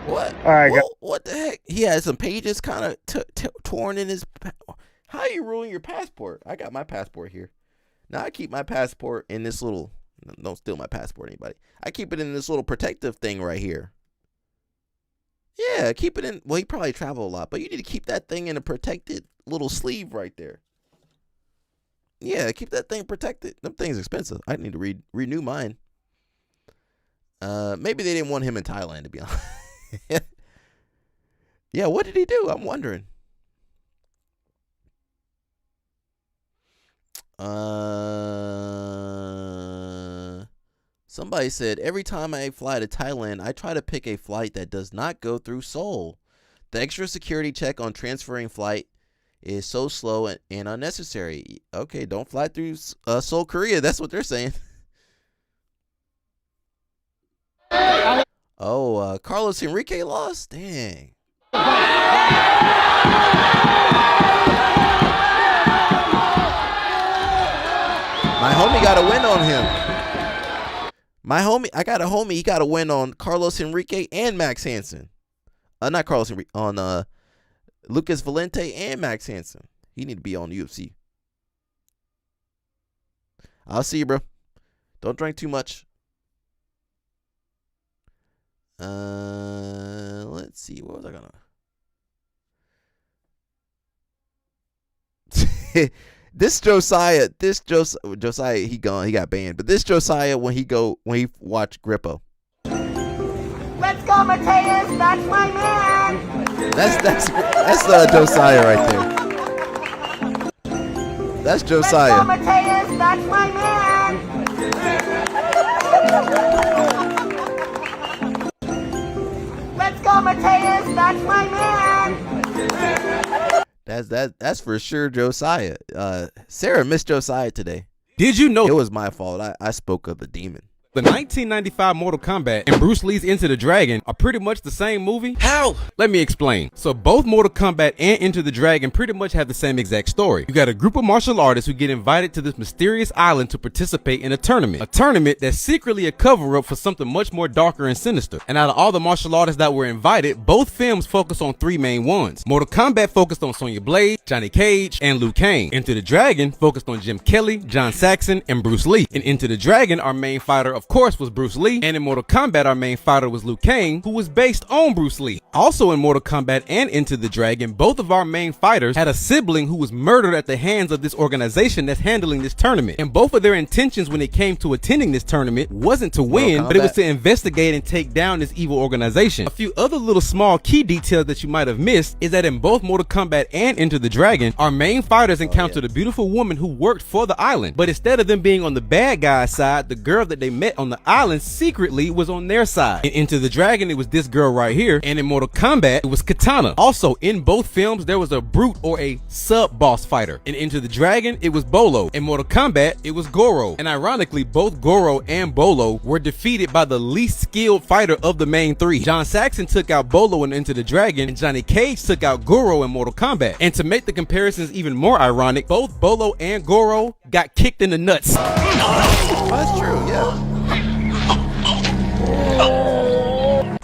What? All right, guys. What the heck? He had some pages kind of torn in his. How you ruin your passport? I got my passport here. Now I keep my passport in this little. Don't steal my passport, anybody. I keep it in this little protective thing right here. Yeah, keep it in. Well, he probably travel a lot, but you need to keep that thing in a protected little sleeve right there. Yeah, keep that thing protected. Them things expensive. I need to renew mine. Maybe they didn't want him in Thailand, to be honest. Yeah, what did he do? I'm wondering. Somebody said, every time I fly to Thailand, I try to pick a flight that does not go through Seoul. The extra security check on transferring flight is so slow and unnecessary. Okay, don't fly through Seoul, Korea. That's what they're saying. Oh, Carlos Enrique lost? Dang. My homie got a win on him. I got a homie, he got a win on Carlos Enrique and Max Hansen. Not Carlos Enrique, on Lucas Valente and Max Hansen. He need to be on UFC. I'll see you, bro. Don't drink too much. Let's see. What was I gonna? This Josiah, he gone. He got banned. But this Josiah, when he watch Grippo. Let's go, Mateus. That's my man. That's Josiah right there. That's Josiah. Let's go, Mateus. That's my man. Let's go, Mateus. That's my man. That's for sure Josiah. Sarah missed Josiah today. Did you know it was my fault? I spoke of the demon. The 1995 Mortal Kombat and Bruce Lee's Enter the Dragon are pretty much the same movie? How? Let me explain. So both Mortal Kombat and Enter the Dragon pretty much have the same exact story. You got a group of martial artists who get invited to this mysterious island to participate in a tournament. A tournament that's secretly a cover-up for something much more darker and sinister. And out of all the martial artists that were invited, both films focus on three main ones. Mortal Kombat focused on Sonya Blade, Johnny Cage, and Liu Kang. Enter the Dragon focused on Jim Kelly, John Saxon, and Bruce Lee. In Enter the Dragon, our main fighter, of course, was Bruce Lee, and in Mortal Kombat, our main fighter was Liu Kang, who was based on Bruce Lee. Also in Mortal Kombat and Enter the Dragon, both of our main fighters had a sibling who was murdered at the hands of this organization that's handling this tournament. And both of their intentions when it came to attending this tournament wasn't to win, but it was to investigate and take down this evil organization. A few other little small key details that you might have missed is that in both Mortal Kombat and Enter the Dragon, our main fighters encountered a beautiful woman who worked for the island. But instead of them being on the bad guy's side, the girl that they met on the island secretly was on their side. In Enter the Dragon, it was this girl right here, and in Mortal Mortal Kombat, it was Katana. Also, in both films, there was a brute or a sub-boss fighter. In Enter the Dragon, it was Bolo. In Mortal Kombat, it was Goro. And ironically, both Goro and Bolo were defeated by the least skilled fighter of the main three. John Saxon took out Bolo in Enter the Dragon, and Johnny Cage took out Goro in Mortal Kombat. And to make the comparisons even more ironic, both Bolo and Goro got kicked in the nuts. That's true, yeah.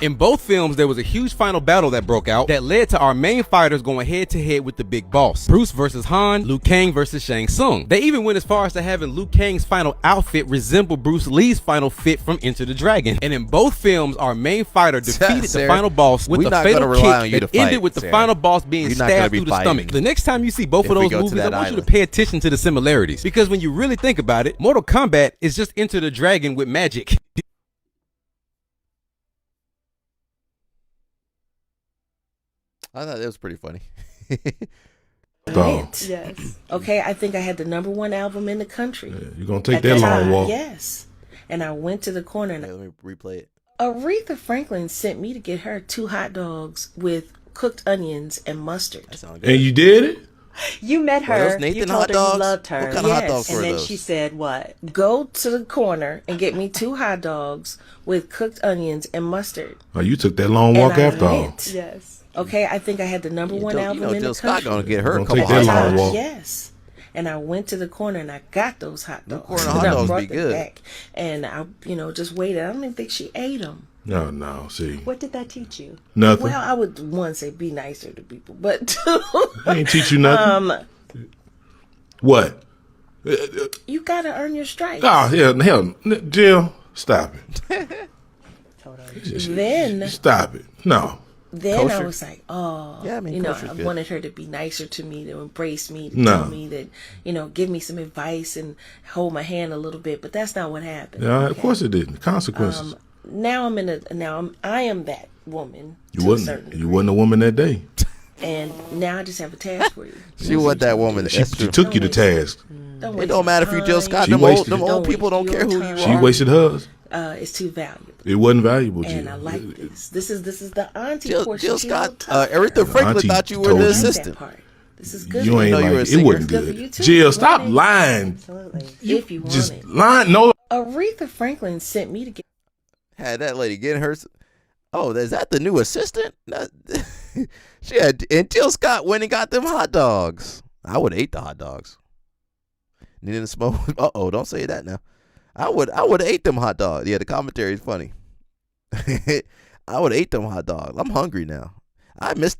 In both films, there was a huge final battle that broke out that led to our main fighters going head to head with the big boss. Bruce versus Han, Liu Kang versus Shang Tsung. They even went as far as to having Liu Kang's final outfit resemble Bruce Lee's final fit from Enter the Dragon. And in both films, our main fighter defeated the final boss with a fatal kick that ended with the final boss being stabbed through the stomach. The next time you see both of those movies, I want you to pay attention to the similarities. Because when you really think about it, Mortal Kombat is just Enter the Dragon with magic. I thought that was pretty funny. Yes. Okay, I think I had the #1 album in the country. Yeah, you're going to take that long walk. Yes. And I went to the corner and let me replay it. Aretha Franklin sent me to get her 2 hot dogs with cooked onions and mustard. And you did it? You met her. Nathan you told hot her dogs? you loved her. What kind of hot dogs were and then those? she said what? Go to the corner and get me 2 hot dogs with cooked onions and mustard. Oh, you took that long walk after all. Yes. Okay, I think I had the #1 album in the Jill Scott country. gonna get her a Don't couple take that hot long dogs. walk. Yes. And I went to the corner and I got those hot dogs. corner And hot I dogs brought be them good. back. And I, just waited. I don't even think she ate them. No, see. What did that teach you? Nothing. Well, I would one say be nicer to people, but I ain't teach you nothing. What? You gotta earn your stripes. Oh, hell, Jill, stop it. Then Stop it. No. Then Kosher? I was like, oh, Yeah, I mean, kosher's I good. wanted her to be nicer to me, to embrace me, to No. tell me that, give me some advice and hold my hand a little bit. But that's not what happened. Yeah, of course it didn't. Consequences. Now I am that woman. You to a certain wasn't. You wasn't a woman that day. And now I just have a task for you. She was that woman. She took you to task. It don't matter if you Jill Scott. She Them wasted old it. people don't care who you She are. wasted hers. It's too valuable. It wasn't valuable, Jill. And I like this. This is the auntie Jill portion. Scott, Aretha Franklin Auntie thought you were told the you. assistant. This is good. You ain't know you were a like it. It singer. wasn't Good for you good. too. Jill, You stop want it? lying. Absolutely. You If you want just it. lying. No. Aretha Franklin sent me to get. Had that lady getting her. Oh, is that the new assistant? She had, and Jill Scott went and got them hot dogs. I would have ate the hot dogs. Needing to smoke. Don't say that now. I would have ate them hot dogs. Yeah, the commentary is funny. I would have ate them hot dogs. I'm hungry now. I missed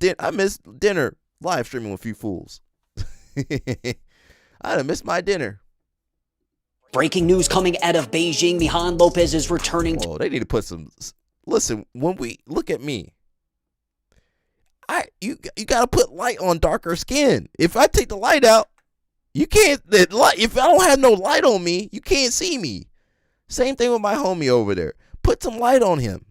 dinner live streaming with a few fools. I'd have missed my dinner. Breaking news coming out of Beijing. Mihan Lopez is returning. Oh, they need to put some. Listen, when we look at me, you gotta put light on darker skin. If I take the light out, you can't. If I don't have no light on me, you can't see me. Same thing with my homie over there. Put some light on him.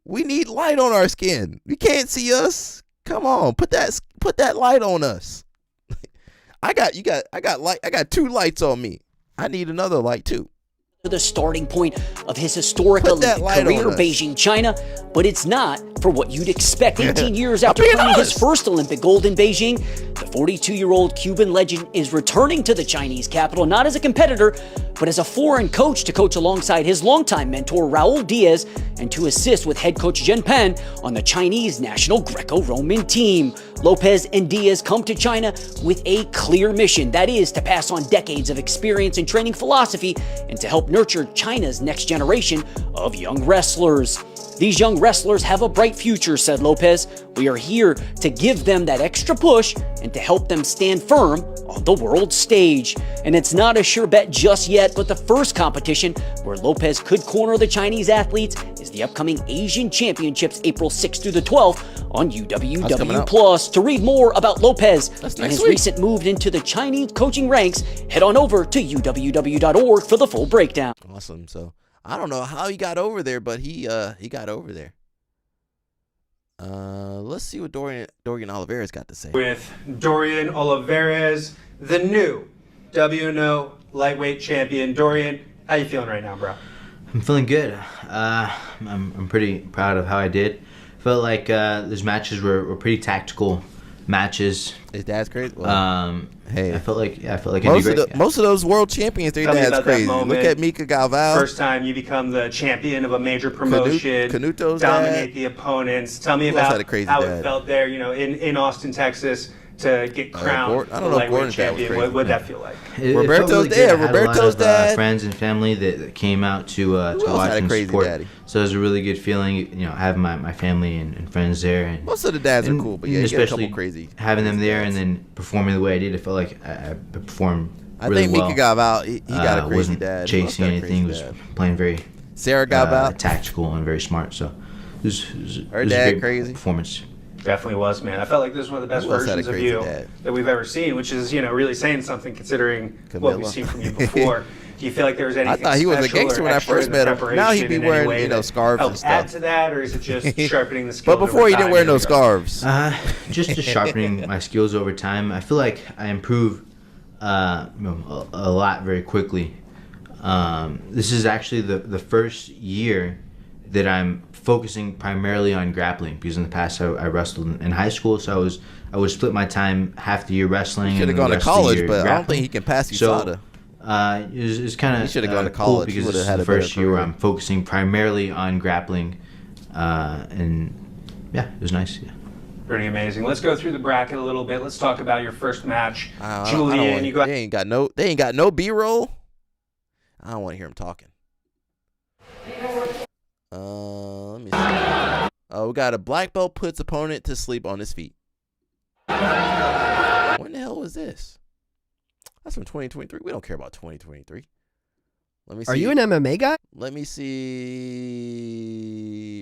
We need light on our skin. You can't see us. Come on, put that light on us. I got light. I got 2 lights on me. I need another light too. The starting point of his historic Olympic career, Beijing, China, but it's not for what you'd expect. 18 years after claiming his first Olympic gold in Beijing, the 42-year-old Cuban legend is returning to the Chinese capital, not as a competitor, but as a foreign coach to coach alongside his longtime mentor, Raul Diaz, and to assist with head coach Zhen Pan on the Chinese national Greco-Roman team. Lopez and Diaz come to China with a clear mission, that is to pass on decades of experience and training philosophy and to help nurture China's next generation of young wrestlers. These young wrestlers have a bright future, said Lopez. We are here to give them that extra push and to help them stand firm on the world stage. And it's not a sure bet just yet, but the first competition where Lopez could corner the Chinese athletes is the upcoming Asian Championships, April 6th through the 12th on UWW+. To read more about Lopez and his recent move into the Chinese coaching ranks, head on over to uww.org for the full breakdown. Awesome. So I don't know how he got over there, but he got over there. Let's see what Dorian Oliveira's got to say. With Dorian Oliveira's, the new WNO lightweight champion. Dorian, how you feeling right now, bro? I'm feeling good. I'm pretty proud of how I did. Felt like those matches were pretty tactical matches. His dad's crazy. Well, hey, I felt like most of those world champions, their dad's crazy. Look at Mika Galvao. First time you become the champion of a major promotion, Canuto's dominate dad. the opponents. Tell me Who else had about a crazy how dad? it felt there, in Austin, Texas, to get crowned I don't know if lightweight Gordon's dad was champion. crazy. What'd that feel like? Roberto's dad. I had Roberto's a lot of, dad. friends and family that came out to watch had a and crazy support. daddy? So it was a really good feeling, having my family and friends there. And Most of the dads are cool, but yeah, you get a especially couple crazy. having them there and then performing the way I did, I felt like I performed I really think well. Mika Galvao, he got a crazy wasn't dad. chasing Got a anything. crazy Was dad. playing very Sarah Galvao, tactical and very smart. So it was her it was dad a great crazy. performance. Definitely was, man. I felt like this was one of the best Who else had a versions of crazy you dad? that we've ever seen, which is, really saying something considering what we've Camilla. seen from you before. Do you feel like there was anything I thought he was a special gangster or when I extra first in the met him. Now he'd preparation be in any wearing, way that scarves and helped add stuff. to that, or is it just sharpening the skills? But before over he didn't time wear in no any regard? scarves. Just sharpening my skills over time. I feel like I improve a lot very quickly. This is actually the first year that I'm focusing primarily on grappling, because in the past I wrestled in high school, so I would split my time half the year wrestling. He should have and gone the to rest of the college, year but I don't grappling. think he can pass USADA. So it was kind of He should have gone to cool college. He because would this have is had the a first better year where career. I'm focusing primarily on grappling, and yeah, it was nice. Yeah. Pretty amazing. Let's go through the bracket a little bit. Let's talk about your first match. I don't Julian, want- you got they ain't got no B-roll. I don't want to hear him talking. Let me see. Oh, we got a black belt puts opponent to sleep on his feet. When the hell was this? That's from 2023. We don't care about 2023. Let me see. Are you an MMA guy? Let me see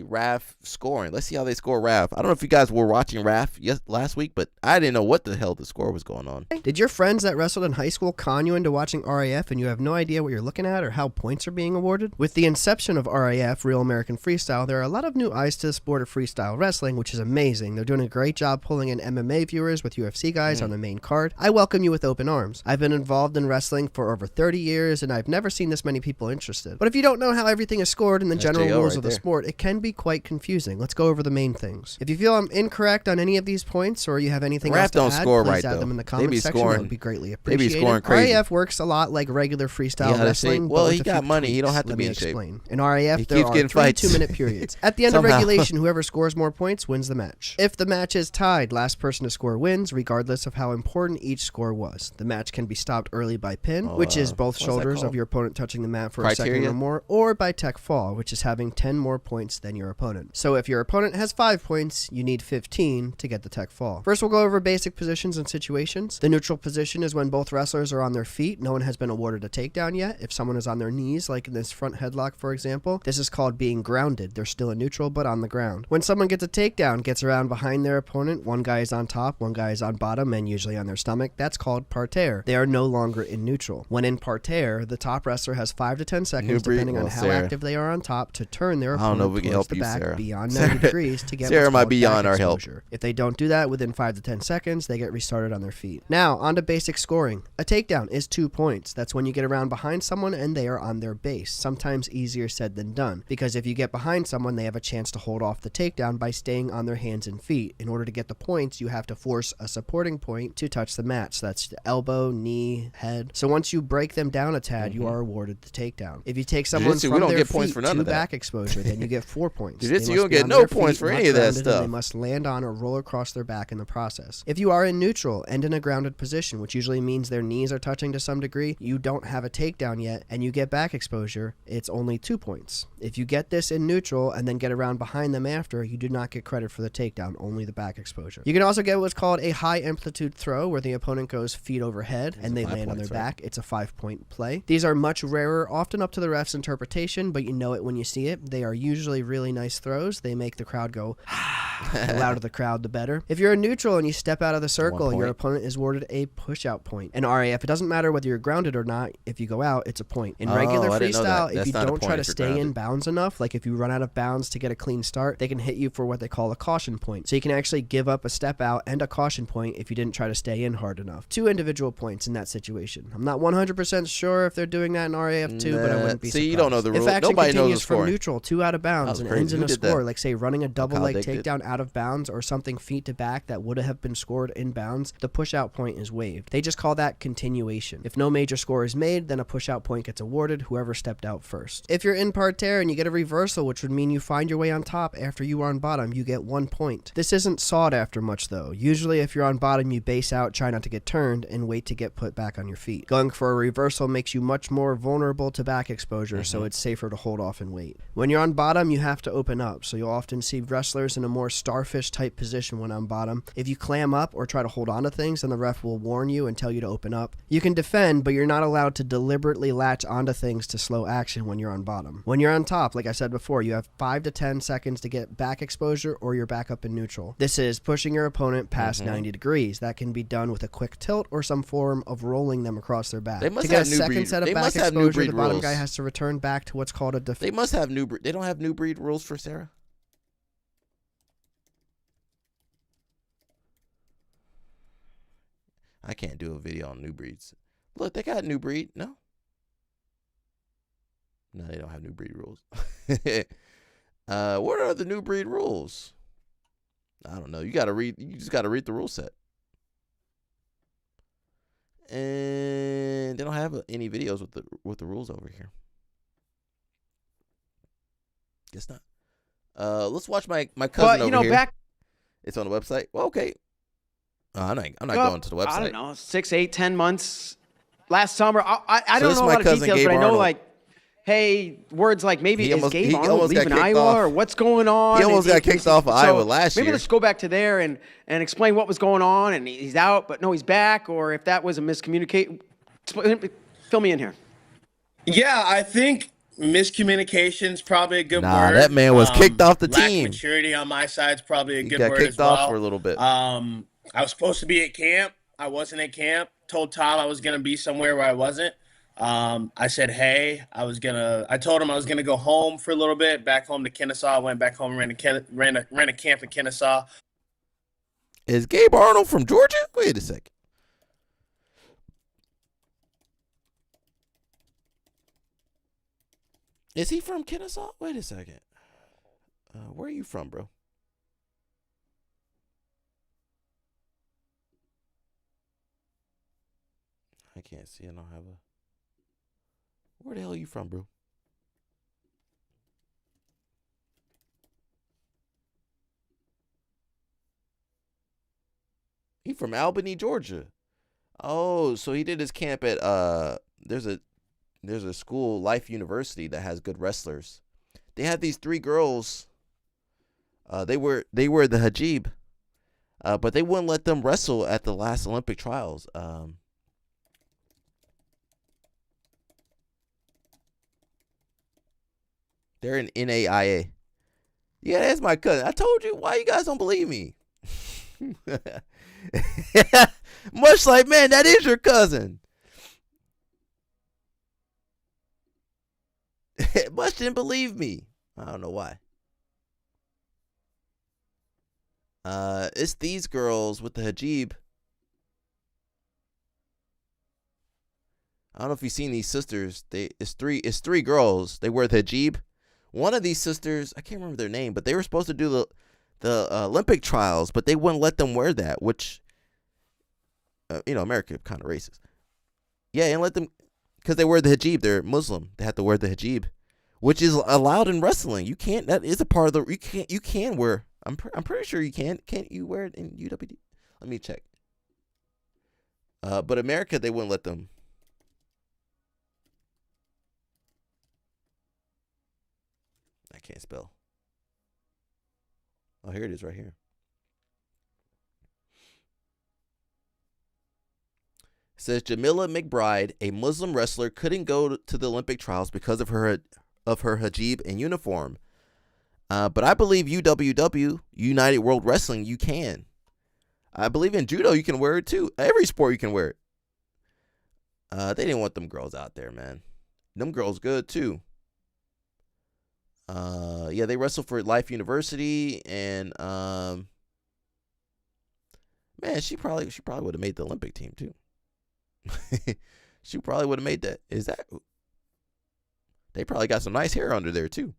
Raph scoring. Let's see how they score Raph. I don't know if you guys were watching Raph last week, but I didn't know what the hell the score was going on. Did your friends that wrestled in high school con you into watching RAF and you have no idea what you're looking at or how points are being awarded? With the inception of RAF, Real American Freestyle, there are a lot of new eyes to the sport of freestyle wrestling, which is amazing. They're doing a great job pulling in MMA viewers with UFC guys on the main card. I welcome you with open arms. I've been involved in wrestling for over 30 years and I've never seen this many people interested. But if you don't know how everything is scored and the general JO rules right of the there. sport, it can be quite confusing. Let's go over the main things. If you feel I'm incorrect on any of these points or you have anything else Raph to don't add, score please right, add though. them in the They comments be section. That scoring- would be greatly they be appreciated. scoring crazy. RAF works a lot like regular freestyle You gotta wrestling. say- but well, with he a few got money. He don't tweaks. have to Let be me in shape. explain. In RAF, He there keeps are getting 3 fights. 2-minute periods. At the end of Somehow. regulation, whoever scores more points wins the match. If the match is tied, last person to score wins, regardless of how important each score was. The match can be stopped early by pin, which is both what's that shoulders of called? your opponent touching the mat for a second Criteria? or more, or by tech fall, which is having 10 more points than your opponent. So if your opponent has 5 points, you need 15 to get the tech fall. First, we'll go over basic positions and situations. The neutral position is when both wrestlers are on their feet. No one has been awarded a takedown yet. If someone is on their knees, like in this front headlock, for example, this is called being grounded. They're still in neutral, but on the ground. When someone gets a takedown, gets around behind their opponent, one guy is on top, one guy is on bottom, and usually on their stomach, that's called parterre. They are no longer in neutral. When in parterre, the top wrestler has 5 to 10 seconds, Newbury- depending on well, how Sarah. active they are on top, to turn their I don't know if opponent we can towards help the you, back Sarah. beyond Sarah- 90 degrees to get Sarah what's might called be back beyond our help. exposure. If they don't do that within 5 to 10 seconds, they get restarted on their feet. Now, on to basic scoring. A takedown is 2 points. That's when you get around behind someone and they are on their base. Sometimes easier said than done, because if you get behind someone, they have a chance to hold off the takedown by staying on their hands and feet. In order to get the points, you have to force a supporting point to touch the mat. So that's the elbow, knee, head. So once you break them down a tad, you are awarded the takedown. If you take someone Jiu-jitsu, we from don't their get points feet for none to of that. back exposure, then you get 4 points. They Jiu-jitsu, must you don't be get on no their points feet, for not any of that grounded, and stuff. They must land on or roll across their back in the process. If you are in neutral and in a grounded position, which usually means their knees are touching to some degree, you don't have a takedown yet, and you get back exposure, it's only 2 points. If you get this in neutral and then get around behind them after, you do not get credit for the takedown, only the back exposure. You can also get what's called a high amplitude throw, where the opponent goes feet overhead and they land on their back. It's a 5-point play. These are much rarer, often up to the ref's interpretation, but you know it when you see it. They are usually really nice throws. They make the crowd go, the louder the crowd, the better. If you're a neutral and you step out of the circle, your opponent is awarded a push-out point. In RAF, it doesn't matter whether you're grounded or not. If you go out, it's a point. In regular freestyle, if you don't try to stay in bounds enough, like if you run out of bounds to get a clean start, they can hit you for what they call a caution point. So you can actually give up a step out and a caution point if you didn't try to stay in hard enough. 2 individual points in that situation. I'm not 100% sure if they're doing that in RAF too, but I wouldn't be surprised. You don't know the rule. If action Nobody continues knows the from score. neutral, 2 out of bounds, and ends in a score, like say running a double leg takedown out of bounds or something feet to back that would have been scored in bounds, the push-out point is waived. They just call that continuation. If no major score is made, then a push-out point gets awarded, whoever stepped out first. If you're in parterre and you get a reversal, which would mean you find your way on top after you are on bottom, you get 1 point. This isn't sought after much though. Usually if you're on bottom, you base out, try not to get turned, and wait to get put back on your feet. Going for a reversal makes you much more vulnerable to back exposure, so it's safer to hold off and wait. When you're on bottom, you have to open up, so you'll often see wrestlers in a more starfish type position when on bottom. If you clam up or try to hold on to things, then the ref will warn you and tell you to open up. You can defend, but you're not allowed to deliberately latch onto things to slow action when you're on bottom. When you're on top, like I said before, you have 5 to 10 seconds to get back exposure or you're back up in neutral. This is pushing your opponent past 90 degrees. That can be done with a quick tilt or some form of rolling them across their back. They must to get have a new second breed. set of They back must have new exposure, breed the bottom rules. guy has to return back to what's called a They must have new breed. They don't have new breed rules for Sarah? I can't do a video on new breeds. Look, they got new breed. No? No, they don't have new breed rules. What are the new breed rules? I don't know. You just gotta read the rule set. And they don't have any videos with the rules over here. Guess not. Let's watch my cousin over here. It's on the website. Well, okay. I'm not going to the website. I don't know, 6, 8, 10 months. Last summer, I So don't this know a is my lot of cousin, details, Gabe but I know Arnold. like, hey, words like maybe He is almost- Gabe he Arnold almost got leaving kicked Iowa off. or what's going on? He almost got kicked off of Iowa last Maybe year. let's go back to there and explain what was going on and he's out, but no, he's back, or if that was a miscommunicate. Fill me in here. Yeah, I think miscommunication's probably a good Nah, word. that man was kicked off the lack team. Of maturity on my side's probably a He good got word kicked as well. off for a little bit. I was supposed to be at camp. I wasn't at camp. Told Tom I was gonna be somewhere where I wasn't. I said, hey, I told him I was gonna go home for a little bit, back home to Kennesaw. Went back home and ran a camp in Kennesaw. Is Gabe Arnold from Georgia? Wait a second. Is he from Kennesaw? Wait a second. Where are you from, bro? I can't see. I don't have a. Where the hell are you from, bro? He from Albany, Georgia. Oh, so he did his camp at there's a school, Life University, that has good wrestlers. They had these 3 girls. They were the hijab, but they wouldn't let them wrestle at the last Olympic trials. They're in NAIA. Yeah, that's my cousin. I told you. Why you guys don't believe me? Much like, man, that is your cousin. Much didn't believe me. I don't know why. It's these girls with the hijab. I don't know if you've seen these sisters. It's three girls. They wear the hijab. One of these sisters, I can't remember their name, but they were supposed to do the Olympic trials, but they wouldn't let them wear that, which, America kind of racist. Yeah, and let them, because they wear the hijab. They're Muslim. They have to wear the hijab, which is allowed in wrestling. You can't. That is a part of the. You can wear. I'm pretty sure you can. Can't you wear it in UWD? Let me check. But America, they wouldn't let them. I can't spell. Oh, here it is right here. It says Jamila McBride, a Muslim wrestler, couldn't go to the Olympic trials because of her hijab and uniform. But I believe UWW, United World Wrestling, you can. I believe in judo, you can wear it too. Every sport you can wear it. They didn't want them girls out there, man. Them girls good too. Yeah, they wrestle for Life University, and man, she probably would have made the Olympic team too. She probably would have made that. Is that? They probably got some nice hair under there too.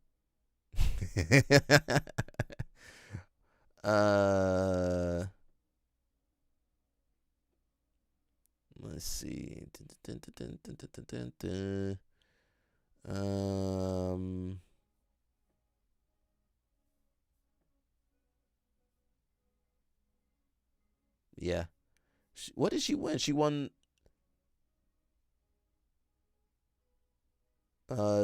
Let's see. Yeah. What did she win? She won.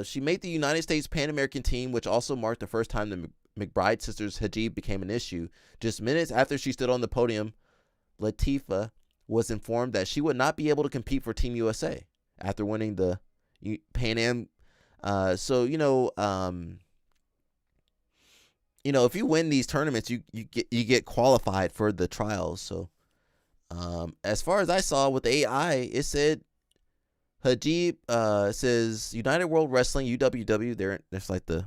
She made the United States Pan American team, which also marked the first time the McBride sisters hijab became an issue. Just minutes after she stood on the podium, Latifah was informed that she would not be able to compete for Team USA after winning the Pan Am. So if you win these tournaments, you get qualified for the trials. So as far as I saw with the AI, it said hijab says United World Wrestling, UWW. That's like the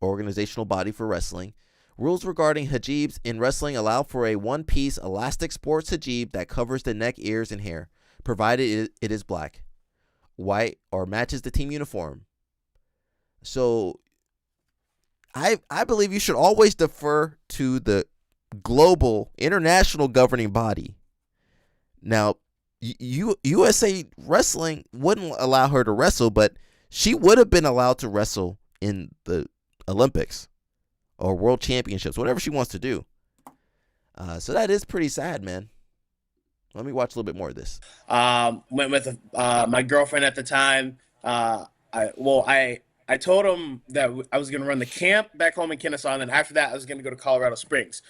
organizational body for wrestling. Rules regarding hijabs in wrestling allow for a one-piece elastic sports hijab that covers the neck, ears, and hair, provided it is black, white, or matches the team uniform. So I believe you should always defer to the global, international governing body. Now, USA Wrestling wouldn't allow her to wrestle, but she would have been allowed to wrestle in the Olympics or World Championships, whatever she wants to do. So that is pretty sad, man. Let me watch a little bit more of this. Went with my girlfriend at the time. I told him that I was going to run the camp back home in Kennesaw, and then after that, I was going to go to Colorado Springs.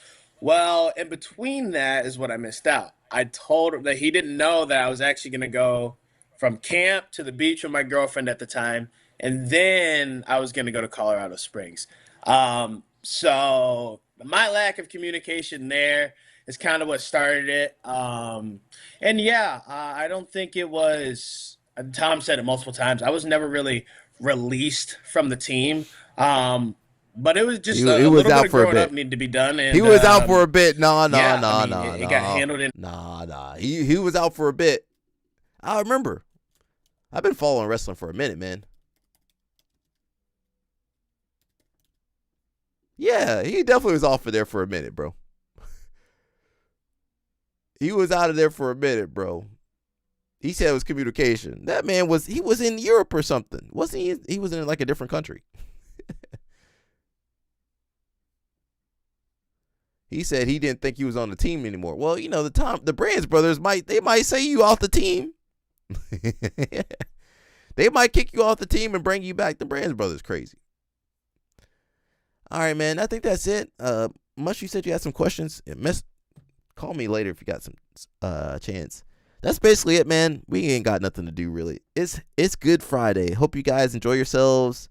Well, in between that is what I missed out. I told him that he didn't know that I was actually going to go from camp to the beach with my girlfriend at the time, and then I was going to go to Colorado Springs. So my lack of communication there is kind of what started it. And yeah, I don't think it was, Tom said it multiple times, I was never really released from the team. But it was just a little bit of growing up needed to be done. And, he was out for a bit. It got handled in. He was out for a bit. I remember. I've been following wrestling for a minute, man. Yeah, he definitely was off of there for a minute, bro. He was out of there for a minute, bro. He said it was communication. That man was in Europe or something. Wasn't he? He was in like a different country. He said he didn't think he was on the team anymore. Well, the Brands brothers might say you off the team. They might kick you off the team and bring you back. The Brands brothers crazy. All right, man. I think that's it. Mush, you said you had some questions. Call me later if you got some chance. That's basically it, man. We ain't got nothing to do really. It's Good Friday. Hope you guys enjoy yourselves.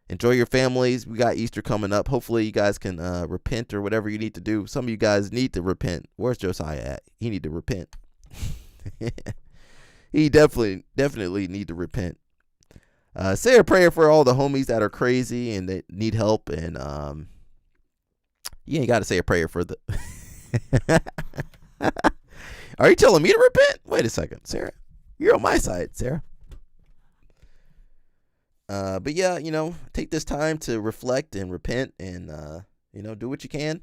Enjoy your families. We got Easter coming up. Hopefully you guys can repent or whatever you need to do. Some of you guys need to repent. Where's Josiah at? He need to repent. He definitely need to repent. Say a prayer for all the homies that are crazy and that need help. And you ain't got to say a prayer for the... Are you telling me to repent? Wait a second, Sarah. You're on my side, Sarah. But yeah, take this time to reflect and repent and, do what you can.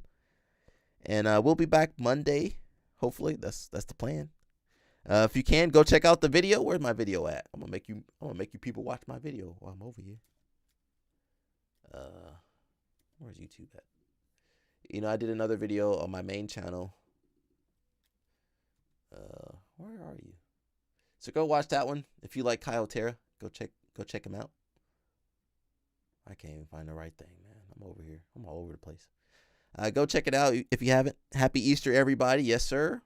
And we'll be back Monday. Hopefully that's the plan. If you can, go check out the video. Where's my video at? I'm gonna make you people watch my video while I'm over here. Where's YouTube at? I did another video on my main channel. Where are you? So go watch that one. If you like Kyle Terra, go check him out. I can't even find the right thing, man. I'm over here. I'm all over the place. Go check it out if you haven't. Happy Easter, everybody. Yes, sir.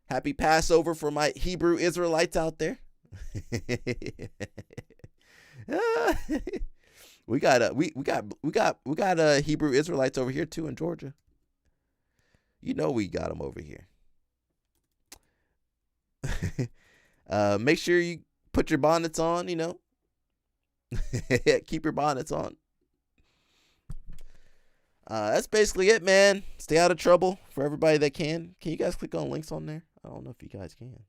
Happy Passover for my Hebrew Israelites out there. We got Hebrew Israelites over here too in Georgia. You know we got them over here. Make sure you put your bonnets on, you know. Keep your bonnets on. That's basically it, man. Stay out of trouble for everybody that can. Can you guys click on links on there? I don't know if you guys can.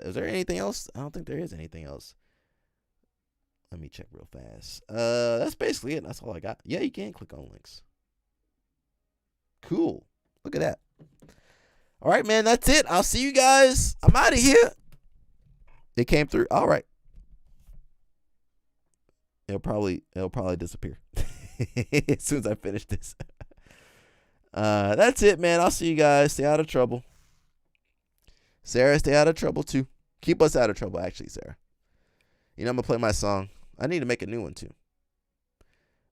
Is there anything else? I don't think there is anything else. Let me check real fast. That's basically it. That's all I got. Yeah, you can click on links. Cool. Look at that. All right, man. That's it. I'll see you guys. I'm out of here. It came through. All right. It'll probably disappear as soon as I finish this. That's it, man. I'll see you guys. Stay out of trouble. Sarah, stay out of trouble too. Keep us out of trouble, actually, Sarah. You know, I'm gonna play my song. I need to make a new one too.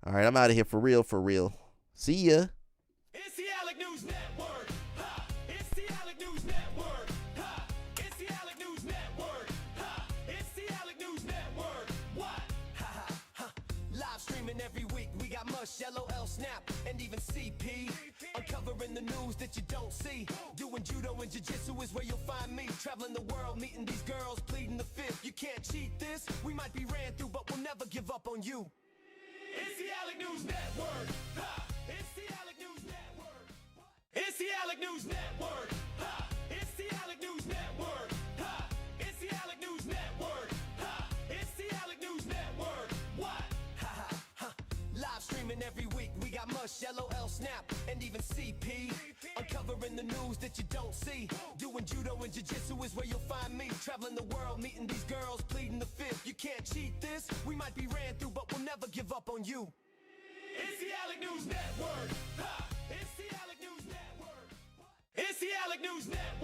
All right, I'm out of here for real, for real. See ya. It's the Alec News Network. Ha! It's the Alec News Network. Ha! It's the Alec News Network. Ha! It's the Alec News Network. What? Ha ha ha! Live streaming every week. We got Mush, LOL, Snap, and even CP. Uncovering the news that you don't see. Doing judo and jiu-jitsu is where you'll find me. Traveling the world, meeting these girls, pleading the fifth. You can't cheat this. We might be ran through, but we'll never give up on you. It's the Alec News Network. Ha! It's the Alec News Network. It's the Alec News Network. Ha! It's the Alec News Network. Ha! It's the Alec News Network. Ha! It's the Alec News Network. What? Ha ha ha! Live streaming every week. We got Mush, LOL, Snap, and even CP. Uncovering the news that you don't see. Doing judo and jiu-jitsu is where you'll find me. Traveling the world, meeting these girls, pleading the fifth. You can't cheat this. We might be ran through, but we'll never give up on you. It's the Alec News Network. Ha! It's the Alec News Network. It's the Alec News Network.